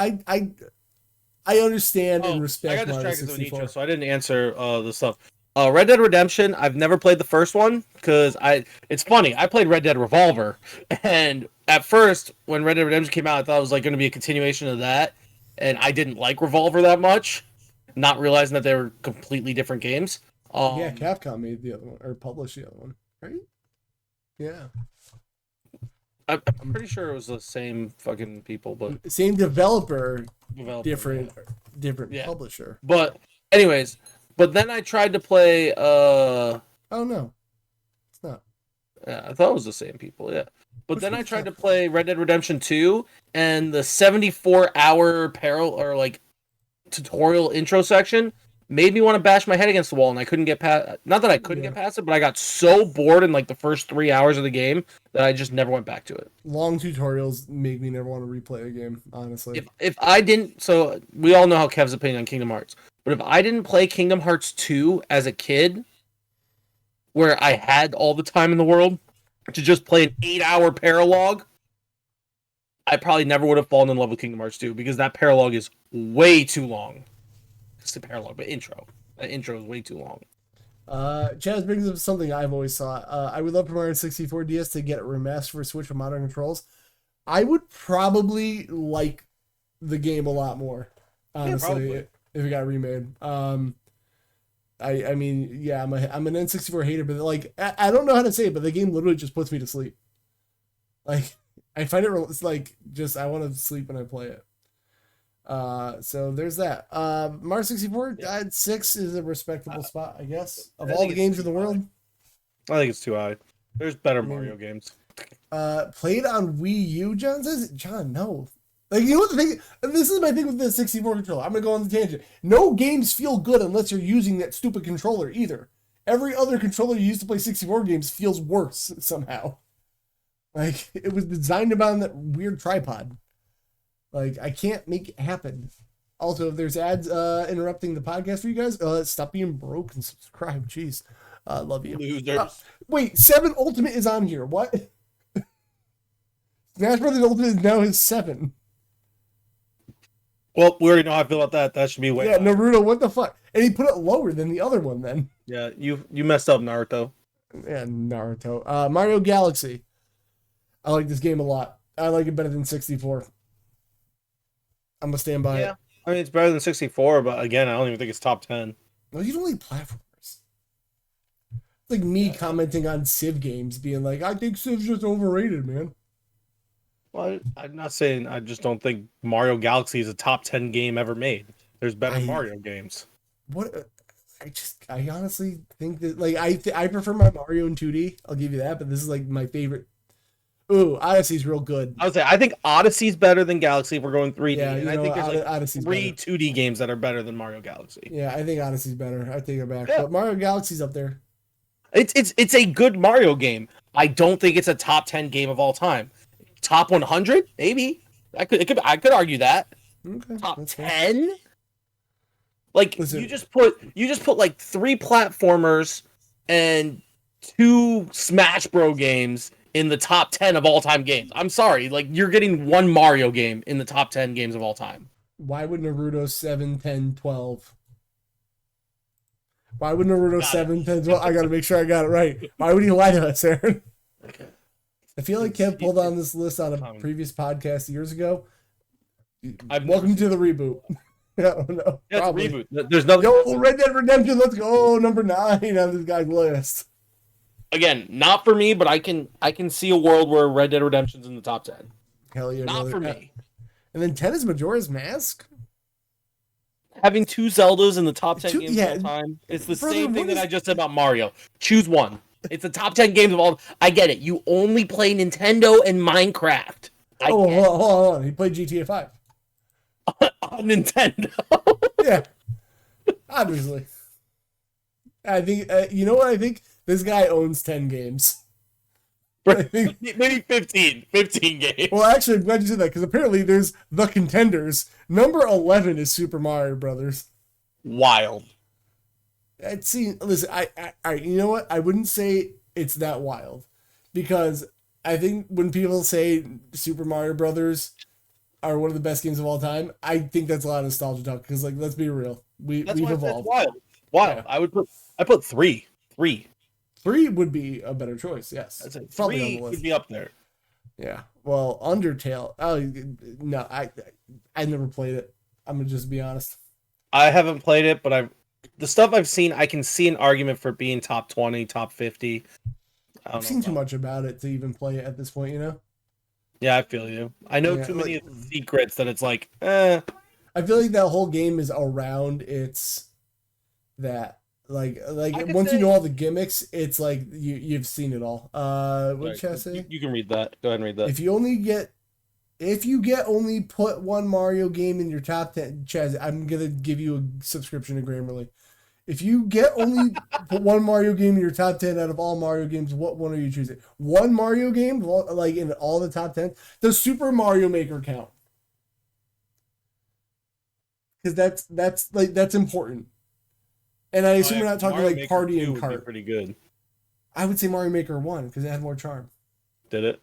I understand and respect. I got distracted with Nitro, so I didn't answer the stuff. Red Dead Redemption, I've never played the first one because it's funny. I played Red Dead Revolver, and at first when Red Dead Redemption came out, I thought it was like going to be a continuation of that, and I didn't like Revolver that much, not realizing that they were completely different games. Yeah, Capcom made the other one or published the other one, right? Yeah. I'm pretty sure it was the same fucking people, but same developer different publisher. But anyways, then I tried to play oh no. It's not. Yeah, I thought it was the same people, yeah. But then I tried to play Red Dead Redemption 2 and the 74-hour tutorial intro section made me want to bash my head against the wall, and I couldn't get past. Not that I couldn't get past it, but I got so bored in like the first 3 hours of the game that I just never went back to it. Long tutorials make me never want to replay a game, honestly. If I didn't, so we all know how Kev's opinion on Kingdom Hearts, but if I didn't play Kingdom Hearts 2 as a kid, where I had all the time in the world to just play an 8-hour paralogue, I probably never would have fallen in love with Kingdom Hearts 2 because that paralogue is way too long. It's the paralogue, but intro. That intro is way too long. Chaz brings up something I've always thought. I would love for Mario 64 DS to get a remaster for Switch with modern controls. I would probably like the game a lot more, honestly, if it got remade. I mean, yeah, I'm an N64 hater, but like I don't know how to say it, but the game literally just puts me to sleep. Like I find it's like just I want to sleep when I play it. So there's that. Mario 64 at 6 is a respectable spot, I guess. Of all the games in the world, I think it's too high. There's better Mario games. Played on Wii U, John says. John, no. Like, you know what the thing? This is my thing with the 64 controller. I'm gonna go on the tangent. No games feel good unless you're using that stupid controller either. Every other controller you use to play 64 games feels worse somehow. Like, it was designed about that weird tripod. Like, I can't make it happen. Also, if there's ads interrupting the podcast for you guys, stop being broke and subscribe. Jeez. Love you. Wait, 7 Ultimate is on here. What? Smash Brothers Ultimate is now his 7. Well, we already know how I feel about that. That should be way higher. Naruto, what the fuck? And he put it lower than the other one then. Yeah, you messed up, Naruto. Yeah, Naruto. Mario Galaxy. I like this game a lot. I like it better than 64. I'm gonna stand by it. I mean, it's better than 64, but again, I don't even think it's top 10. No, you don't like platformers. It's like me commenting on Civ games, being like, I think Civ's just overrated, man. Well, I'm not saying I just don't think Mario Galaxy is a top 10 game ever made. There's better Mario games. What? I honestly think that, like, I prefer my Mario in 2D. I'll give you that, but this is like my favorite Ooh, Odyssey's real good. I would say I think Odyssey's better than Galaxy if we're going 3D, Yeah, and you I know, think there's like Odyssey's three better. 2D games that are better than Mario Galaxy. Yeah, I think Odyssey's better. I take it back. Yeah, But Mario Galaxy's up there. it's a good Mario game. I don't think it's a top 10 game of all time. Top 100, maybe. I could argue that. Okay, Top that's fair. 10. Like Listen, you just put like 3 platformers and 2 Smash Bro games in the top 10 of all time games. I'm sorry, like you're getting one Mario game in the top 10 games of all time. why would Naruto 7, 10, 12? Why would Naruto 7, 10, 12? I gotta make sure I got it right. Why would he lie to us, Aaron? Okay. I feel like Kev pulled on this list on a previous podcast years ago. Welcome to the reboot. Yeah, no, Yeah, probably. it's a reboot. There's nothing. Yo, Red Dead Redemption, let's go. Number 9 on this guy's list. Again, not for me, but I can see a world where Red Dead Redemption's in the top 10. Hell yeah. Not for me. And then 10 is Majora's Mask. Having 2 Zeldas in the top 10 games yeah. of all time, it's the Brother, same thing what that is- I just said about Mario. Choose one. It's the top 10 games of all. I get it. You only play Nintendo and Minecraft. Oh, hold on. He played GTA 5. On Nintendo. Yeah. Obviously. I think, you know what? I think this guy owns 10 games. I think, Maybe 15 games. well, actually, I'm glad you said that because apparently there's the contenders. Number 11 is Super Mario Brothers. Wild. Listen, you know what? I wouldn't say it's that wild because I think when people say Super Mario Brothers are one of the best games of all time, I think that's a lot of nostalgia talk because, like, let's be real, we've evolved. Wild. Yeah. I put 3. 3 would be a better choice. Yes, That's it. probably 3 on the list. would be up there. Yeah. Well, Undertale. Oh no, I never played it. I'm gonna just be honest. I haven't played it, but the stuff I've seen, I can see an argument for being top 20, top 50. I've seen too much about it to even play it at this point. You know. Yeah, I feel you. I know too many of the secrets that it's like, I feel like that whole game is around its that like once you know all the gimmicks, it's like you've seen it all. What should I say? You can read that. Go ahead and read that. If you get only put one Mario game in your top 10, Chaz, I'm gonna give you a subscription to Grammarly. If you get only put one Mario game in your top 10 out of all Mario games, what one are you choosing? One Mario game, like in all the top 10? Does Super Mario Maker count? Because that's important. And I assume we're not talking Mario like Party and would be Kart. pretty good. I would say Mario Maker 1 because it had more charm. Did it?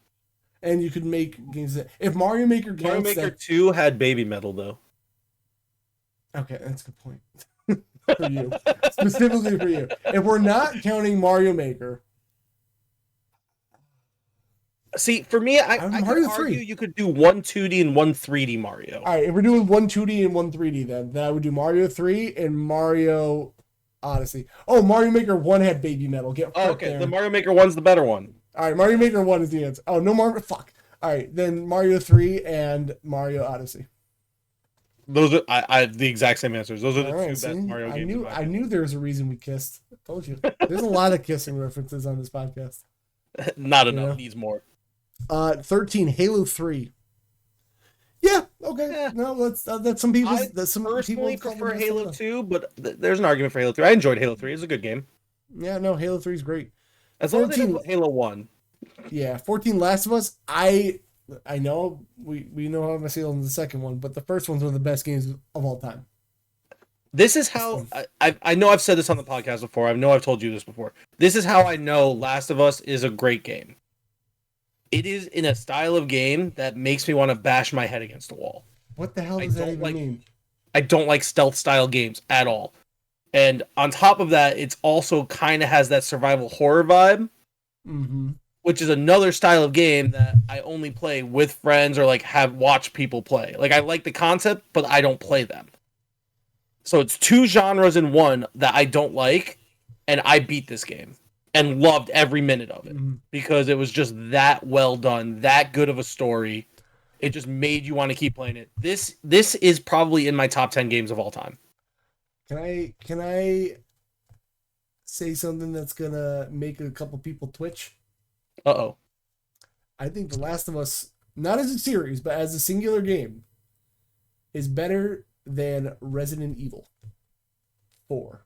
And you could make games that if Mario Maker counts, Mario Maker 2 had Baby Metal though. Okay, that's a good point. For you. Specifically for you. If we're not counting Mario Maker. See, for me, I could argue you could do one 2D and one 3D Mario. All right, if we're doing one 2D and one 3D, then I would do Mario 3 and Mario Odyssey. Oh, Mario Maker 1 had Baby Metal. Okay. The Mario Maker 1's the better one. All right, Mario Maker 1 is the answer. Oh, no Mario. Fuck. All right, then Mario 3 and Mario Odyssey. Those are I the exact same answers. Those are the All two best Mario games. I knew there was a reason we kissed. I told you. There's a lot of kissing references on this podcast. Not enough. Needs more. 13, Halo 3. Yeah, okay. Yeah. No, that's some people. Personally prefer Halo 2, but there's an argument for Halo 3. I enjoyed Halo 3. It's a good game. Yeah, no, Halo 3 is great. As long as it was Halo 1. Yeah, 14 Last of Us. I know we know how I feel in the second one, but the first one's one of the best games of all time. This is how I know I've said this on the podcast before. I know I've told you this before. This is how I know Last of Us is a great game. It is in a style of game that makes me want to bash my head against the wall. What the hell does that even mean? I don't like stealth style games at all. And on top of that, it's also kind of has that survival horror vibe. Mm-hmm. Which is another style of game that I only play with friends or like have watched people play. Like I like the concept, but I don't play them. So it's 2 genres in one that I don't like, and I beat this game and loved every minute of it because it was just that well done, that good of a story. It just made you want to keep playing it. This is probably in my top 10 games of all time. Can I say something that's gonna make a couple people twitch? Uh-oh. I think The Last of Us, not as a series, but as a singular game, is better than Resident Evil 4.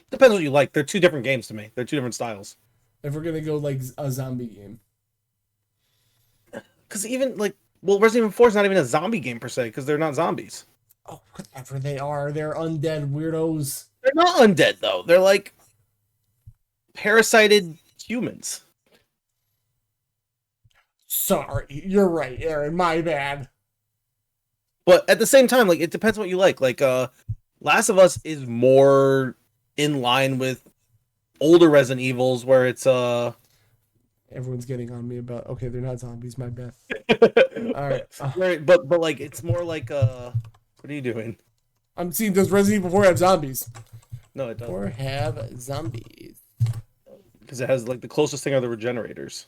Depends what you like. They're two different games to me. They're two different styles. If we're gonna go like a zombie game. Because even like, well, Resident Evil 4 is not even a zombie game per se, because they're not zombies. Oh, whatever they are, they're undead weirdos. They're not undead though. They're like parasited humans. Sorry, you're right, Aaron. My bad. But at the same time, like, it depends what you like. Like, Last of Us is more in line with older Resident Evils, where it's Everyone's getting on me about. Okay, they're not zombies. My bad. All right. but like it's more like what are you doing? I'm seeing, does Resident Evil 4 have zombies? No, it doesn't. Or have zombies? Because it has like the closest thing are the regenerators.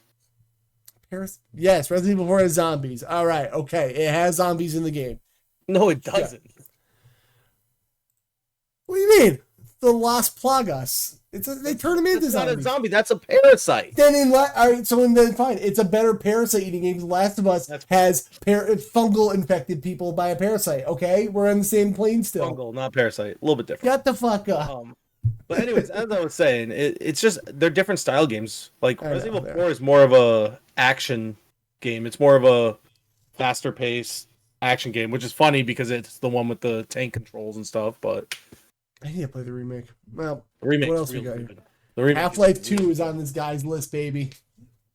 Yes, Resident Evil 4 has zombies. All right, okay, it has zombies in the game. No, it doesn't. Yeah. What do you mean? The Las Plagas. They turn them into zombies. That's zombies. not a zombie. That's a parasite. Then all right, so then fine. It's a better parasite eating game. The Last of Us has fungal infected people by a parasite. Okay, we're on the same plane still. Fungal, not parasite. A little bit different. Shut the fuck up. But anyways, as I was saying, it's just they're different style games. Like Resident Evil 4 is more of a action game. It's more of a faster paced action game, which is funny because it's the one with the tank controls and stuff. But I need to play the remake. Well, what else we got here? Half-Life 2 is on this guy's list, baby.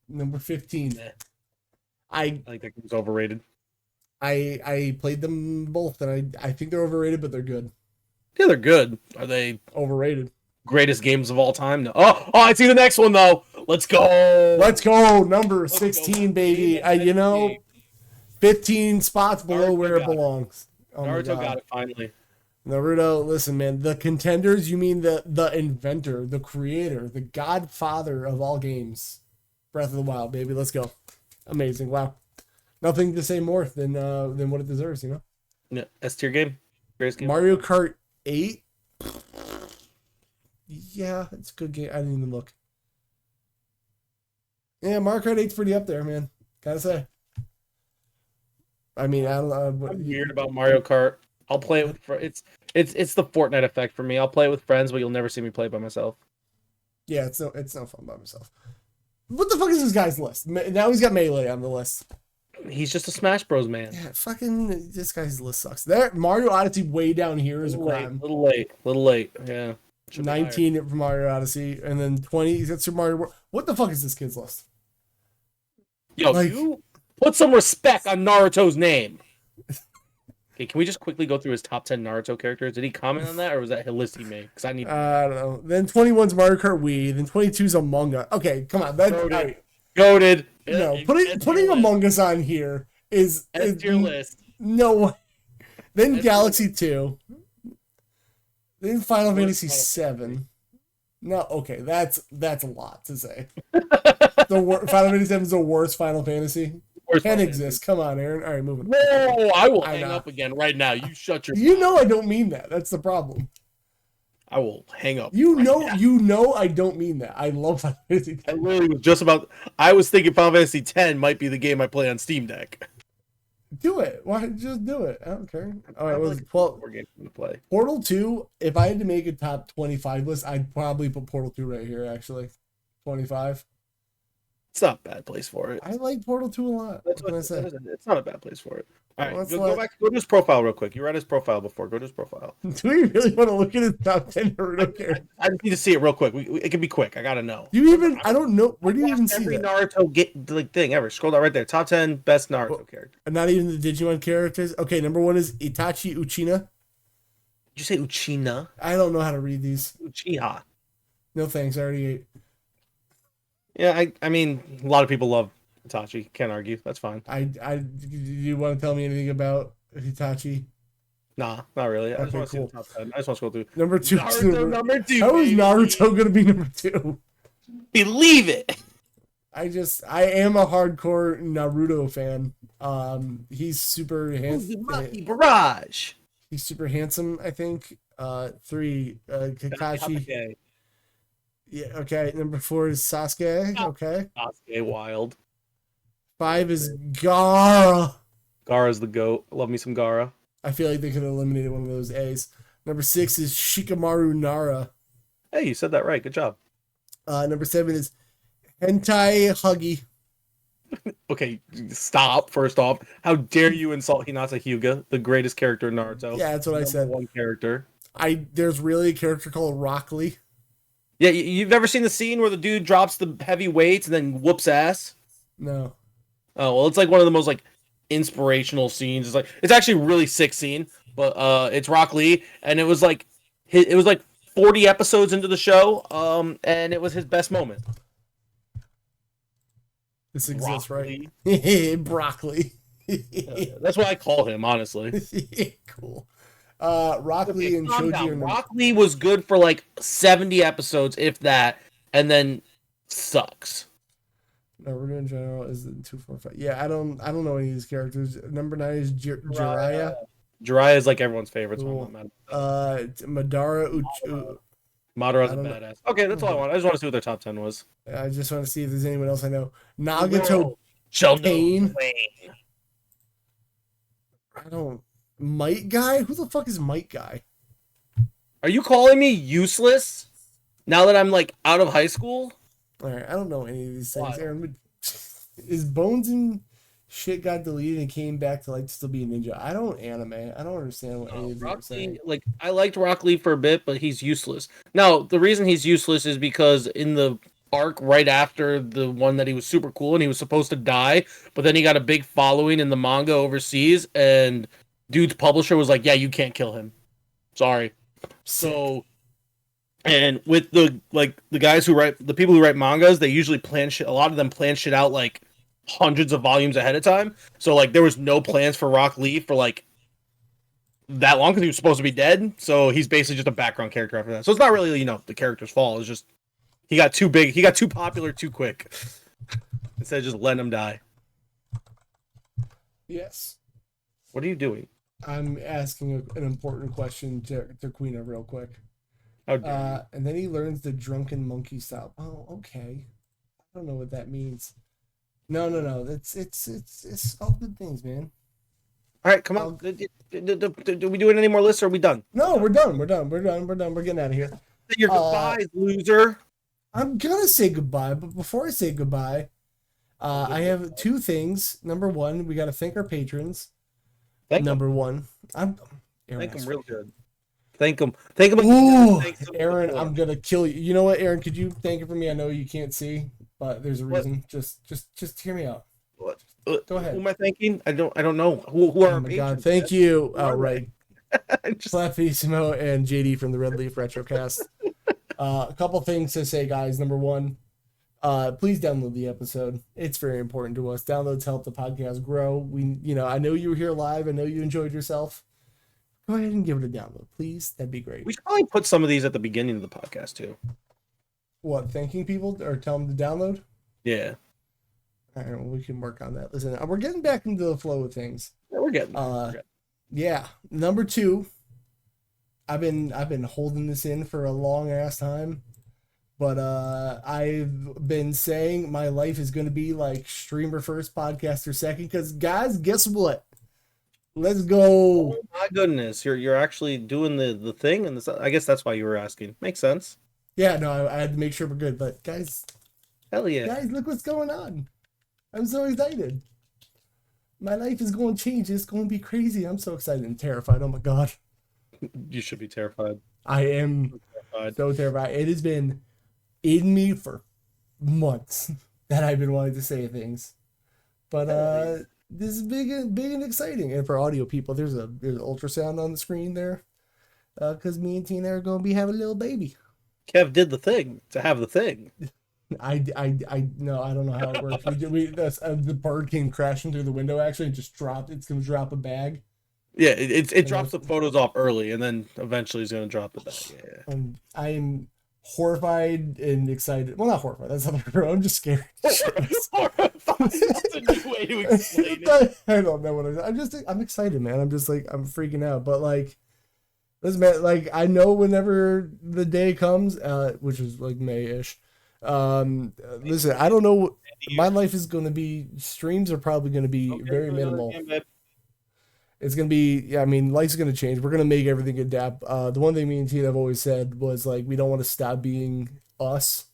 Number 15. Yeah. I think that game's overrated. I played them both, and I think they're overrated, but they're good. Yeah, they're good. Are they overrated? Greatest games of all time? No. Oh, I see the next one though. Let's go. Let's go. Number 16, baby. 15 spots below where it belongs. Oh, Naruto got it finally. Naruto, listen, man. The contenders, you mean the inventor, the creator, the godfather of all games. Breath of the Wild, baby. Let's go. Amazing. Wow. Nothing to say more than what it deserves, you know? Yeah, S tier game. Greatest game. Mario Kart 8. Yeah, it's a good game. I didn't even look. Yeah, Mario Kart 8's pretty up there, man. Gotta say. I mean, I don't know. I'm weird about Mario Kart. I'll play it with it's the Fortnite effect for me. I'll play it with friends, but you'll never see me play it by myself. Yeah, it's no fun by myself. What the fuck is this guy's list? Now he's got Melee on the list. He's just a Smash Bros. Man. Yeah, fucking this guy's list sucks. There, Mario Odyssey way down here is a crime. Little late. Yeah. 19 for Mario Odyssey, and then 20 that's Super Mario World. What the fuck is this kid's list? Yo, you put some respect on Naruto's name. Okay, can we just quickly go through his top 10 Naruto characters? Did he comment on that, or was that a list he made? Because I need. I don't know. Then 21's Mario Kart Wii. Then 22's Among Us. Okay, come on. Goated. No, putting Among Us on here is your list. No. Then Galaxy 2. Then Final Fantasy 7. No, okay, that's a lot to say. Final Fantasy 7 is the worst Final Fantasy. Can't exist. Come on, Aaron. All right, moving. Whoa! I will hang up again right now. You shut your. You know I don't mean that. That's the problem. I will hang up. You know I don't mean that. I love Final Fantasy 10. I literally was just about. I was thinking Final Fantasy 10 might be the game I play on Steam Deck. Do it. Why just do it? I don't care. All right, well, more games to play. Portal 2. If I had to make a top 25 list, I'd probably put Portal 2 right here. Actually, 25. It's not a bad place for it. I like Portal 2 a lot. What can I say? It's not a bad place for it. All right, go back. Go to his profile real quick. You read his profile before. Go to his profile. Do we really want to look at his top 10 Naruto characters? I just need to see it real quick. It can be quick. I gotta know. I don't know. Where do you even see that? Every Naruto thing ever. Scroll down right there. Top 10 best Naruto characters. Not even the Digimon characters. Okay, number 1 is Itachi Uchina. Did you say Uchina? I don't know how to read these. Uchiha. No thanks. I already ate. Yeah, I mean, a lot of people love Itachi. Can't argue. That's fine. Do you want to tell me anything about Itachi? Nah, not really. I just want to see the top 10. I just want to scroll through. Number 2. Number 2. How is Naruto going to be number 2? Believe it. I am a hardcore Naruto fan. He's super handsome. Barrage. He's super handsome, I think. 3, Kakashi. Yeah, okay. Number 4 is Sasuke. Okay. Sasuke wild. 5 is Gara. Gara's the goat. Love me some Gara. I feel like they could have eliminated one of those A's. Number 6 is Shikamaru Nara. Hey, you said that right. Good job. Number 7 is Hentai Huggy. Okay, stop. First off, how dare you insult Hinata Hyuga, the greatest character in Naruto? Yeah, that's what I said. One character. There's really a character called Rock Lee. Yeah, you've never seen the scene where the dude drops the heavy weights and then whoops ass? No. Oh well, it's like one of the most like inspirational scenes. It's actually a really sick scene, but it's Rock Lee, and it was like 40 episodes into the show, and it was his best moment. This exists, Broccoli. right? Broccoli. That's what I call him, honestly. Cool. Rock Lee and Shoji. Rock Lee was good for like 70 episodes, if that, and then sucks. Naruto in general is the 2, 4, 5. Yeah, I don't know any of these characters. Number 9 is Jiraiya. Jiraiya is like everyone's favorite. Cool. So Madara Madara's a badass. Okay, that's all I want. I just want to see what their top 10 was. I just want to see if there's anyone else I know. Nagato Kane. I don't. Might Guy? Who the fuck is Might Guy? Are you calling me useless now that I'm like out of high school? All right, I don't know any of these things. Why? Aaron, is Bones and shit got deleted and came back to like still be a ninja? I don't anime. I don't understand what any of these are saying. Like I liked Rock Lee for a bit, but he's useless. Now the reason he's useless is because in the arc right after the one that he was super cool and he was supposed to die, but then he got a big following in the manga overseas, and dude's publisher was like, "Yeah, you can't kill him. Sorry." So. And with the guys who write, the people who write mangas, they usually plan shit. A lot of them plan shit out like hundreds of volumes ahead of time. So like there was no plans for Rock Lee for like that long because he was supposed to be dead. So he's basically just a background character after that. So it's not really the character's fault. It's just he got too big. He got too popular too quick. Instead of just letting him die. Yes. What are you doing? I'm asking an important question to Queena real quick. And then he learns the drunken monkey style. Oh, okay. I don't know what that means. No. It's all good things, man. All right, come on. Do we do any more lists or are we done? No, we're done. We're getting out of here. Your goodbyes, loser. I'm gonna say goodbye, but before I say goodbye, I have 2 things. Number 1, we gotta thank our patrons. Number 1, thank them real good. Thank him. Ooh, Aaron, I'm gonna kill you. You know what, Aaron? Could you thank it for me? I know you can't see, but there's a reason. Just hear me out. What? Go ahead. Who am I thanking? I don't know. Who are oh my God, thank you. Right. Flappissimo and JD from the Red Leaf Retrocast. A couple things to say, guys. Number 1, please download the episode. It's very important to us. Downloads help the podcast grow. I know you were here live. I know you enjoyed yourself. Go ahead and give it a download, please. That'd be great. We should probably put some of these at the beginning of the podcast too. What, thanking people or tell them to download? Yeah. All right, well, we can work on that. Listen, we're getting back into the flow of things. Yeah, we're getting. Yeah. Number 2, I've been holding this in for a long ass time, but I've been saying my life is going to be like streamer first, podcaster second. Because guys, guess what? Let's go. Oh my goodness, you're actually doing the thing, and I guess that's why you were asking. Makes sense. Yeah, no, I had to make sure we're good. But guys, hell yeah, guys, look what's going on. I'm so excited. My life is going to change. It's going to be crazy. I'm so excited and terrified. Oh my God. You should be terrified. I am so terrified. It has been in me for months that I've been wanting to say things, but this is big and exciting. And for audio people, there's an ultrasound on the screen there, because me and Tina are going to be having a little baby. Kev did the thing to have the thing. I no, I don't know how it works. The bird came crashing through the window. Actually, and just dropped. It's going to drop a bag. Yeah, it drops the photos off early, and then eventually it's going to drop the bag. Yeah. I am horrified and excited. Well, not horrified. That's not true. I'm just scared. Horrified. That's a new way to explain it. I don't know what I'm excited, man. I'm just like, I'm freaking out. But like, Listen, man, like I know whenever the day comes, which is like May-ish. Listen, I don't know. My life is going to be streams are probably going to be Okay, very for another minimal. game, babe. It's going to be, yeah, I mean, life's going to change. We're going to make everything adapt. The one thing me and Tina have always said was like we don't want to stop being us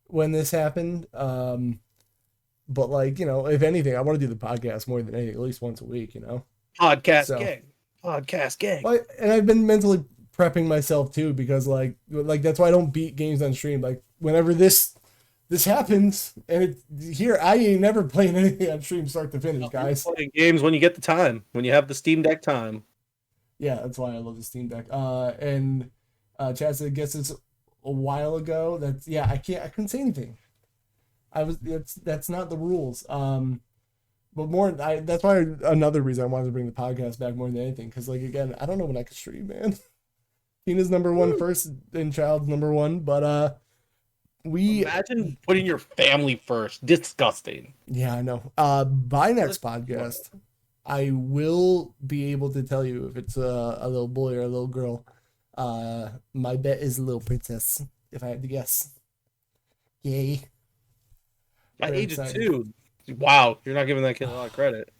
when this happened. But like if anything, I want to do the podcast more than anything, at least once a week. Podcast So. gang. Podcast gang. And I've been mentally prepping myself too because like that's why I don't beat games on stream. Like whenever this happens, and here I ain't never playing anything on stream start to finish, guys. Playing games when you get the time, when you have the Steam Deck time. Yeah, that's why I love the Steam Deck. And Chad said, guess it's a while ago. I couldn't say anything. That's not the rules. But that's why another reason I wanted to bring the podcast back more than anything. Because, like, again, I don't know when I can stream, man. Tina's number one first and Child's number one. But Imagine putting your family first. Disgusting. Yeah, I know. By next podcast, I will be able to tell you if it's a little boy or a little girl. My bet is a little princess, if I had to guess. Yay. At age of 2. Wow, you're not giving that kid a lot of credit.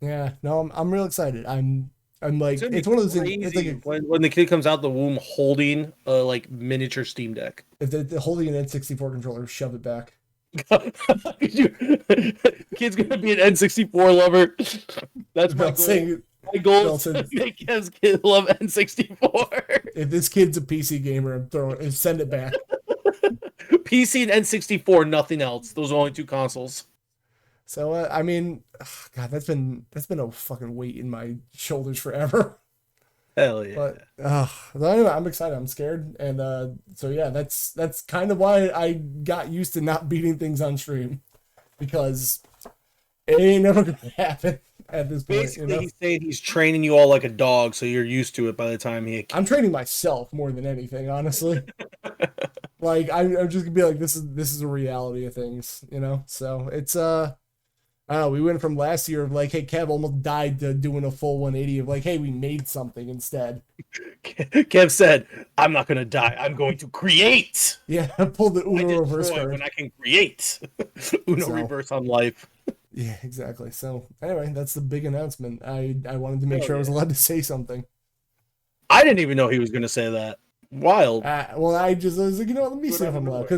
Yeah, no, I'm real excited. I'm like, it's one of those things. It's like when the kid comes out the womb holding a like miniature Steam Deck. If they're holding an N64 controller, shove it back. Kid's gonna be an N64 lover. That's my goal. My goal is to make his kid love N64. If this kid's a PC gamer, send it back. PC and N64, nothing else. Those are only 2 consoles. So I mean, God, that's been a fucking weight in my shoulders forever. Hell yeah! But anyway, I'm excited. I'm scared, and so yeah, that's kind of why I got used to not beating things on stream, because it ain't never gonna happen at this point. Basically, he's saying he's training you all like a dog, so you're used to it by the time I'm training myself more than anything, honestly. Like I'm just gonna be like, this is a reality of things, So it's I don't know, we went from last year of like, hey, Kev almost died, to doing a full 180 of like, hey, we made something instead. Kev said, I'm not going to die. I'm going to create. Yeah, I pulled the Uno reverse card. When I can create. Uno reverse on life. Yeah, exactly. So anyway, that's the big announcement. I wanted to make sure I was allowed to say something. I didn't even know he was going to say that. Wild. Well, I was like, let me see if I'm allowed.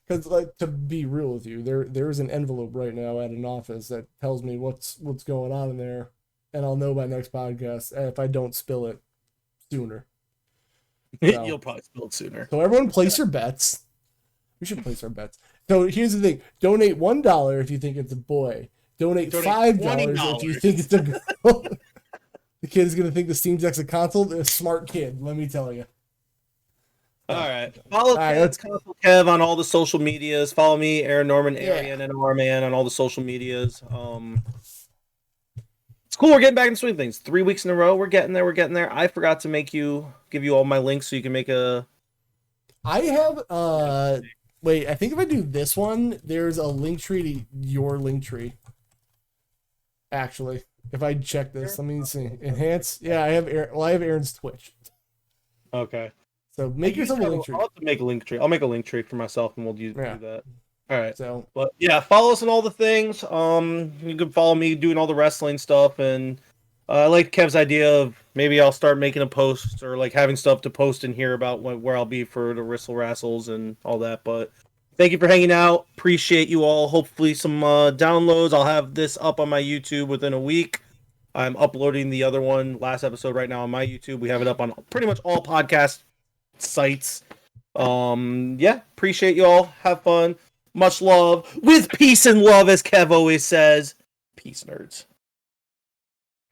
Because, like, to be real with you, there is an envelope right now at an office that tells me what's going on in there, and I'll know by next podcast if I don't spill it sooner. So, you'll probably spill it sooner. So everyone place your bets. We should place our bets. So here's the thing: donate $1 if you think it's a boy. Donate $5 if you think it's a girl. The kid is gonna think the Steam Deck's a console. They're a smart kid, let me tell you. All right. Follow Console Kev on all the social medias. Follow me, Aaron Norman, Arian, and R-Man on all the social medias. It's cool. We're getting back in the swing of things. 3 weeks in a row. We're getting there. I forgot to give you all my links so you can make a... I have, wait, I think if I do this one, there's a link tree to your link tree. Actually, if I check this, let me see. Enhance. Yeah, I have Aaron's Twitch. Okay. So make yourself a link tree. I'll have to make a link tree. I'll make a link tree for myself, and we'll do that. All right. So, but yeah, follow us on all the things. You can follow me doing all the wrestling stuff, and I like Kev's idea of maybe I'll start making a post or like having stuff to post in here about where I'll be for the Wrassles and all that. But thank you for hanging out. Appreciate you all. Hopefully some downloads. I'll have this up on my YouTube within a week. I'm uploading the other one, last episode, right now on my YouTube. We have it up on pretty much all podcast sites. Yeah, appreciate you all. Have fun. Much love. With peace and love, as Kev always says. Peace, nerds.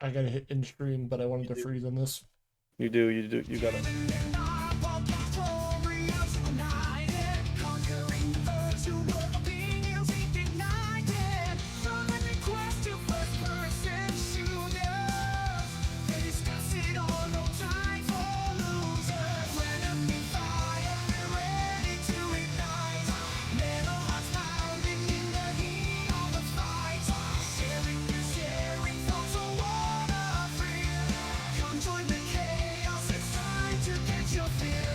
I gotta hit in stream, but I wanted to freeze on this. You do. You gotta. your fear.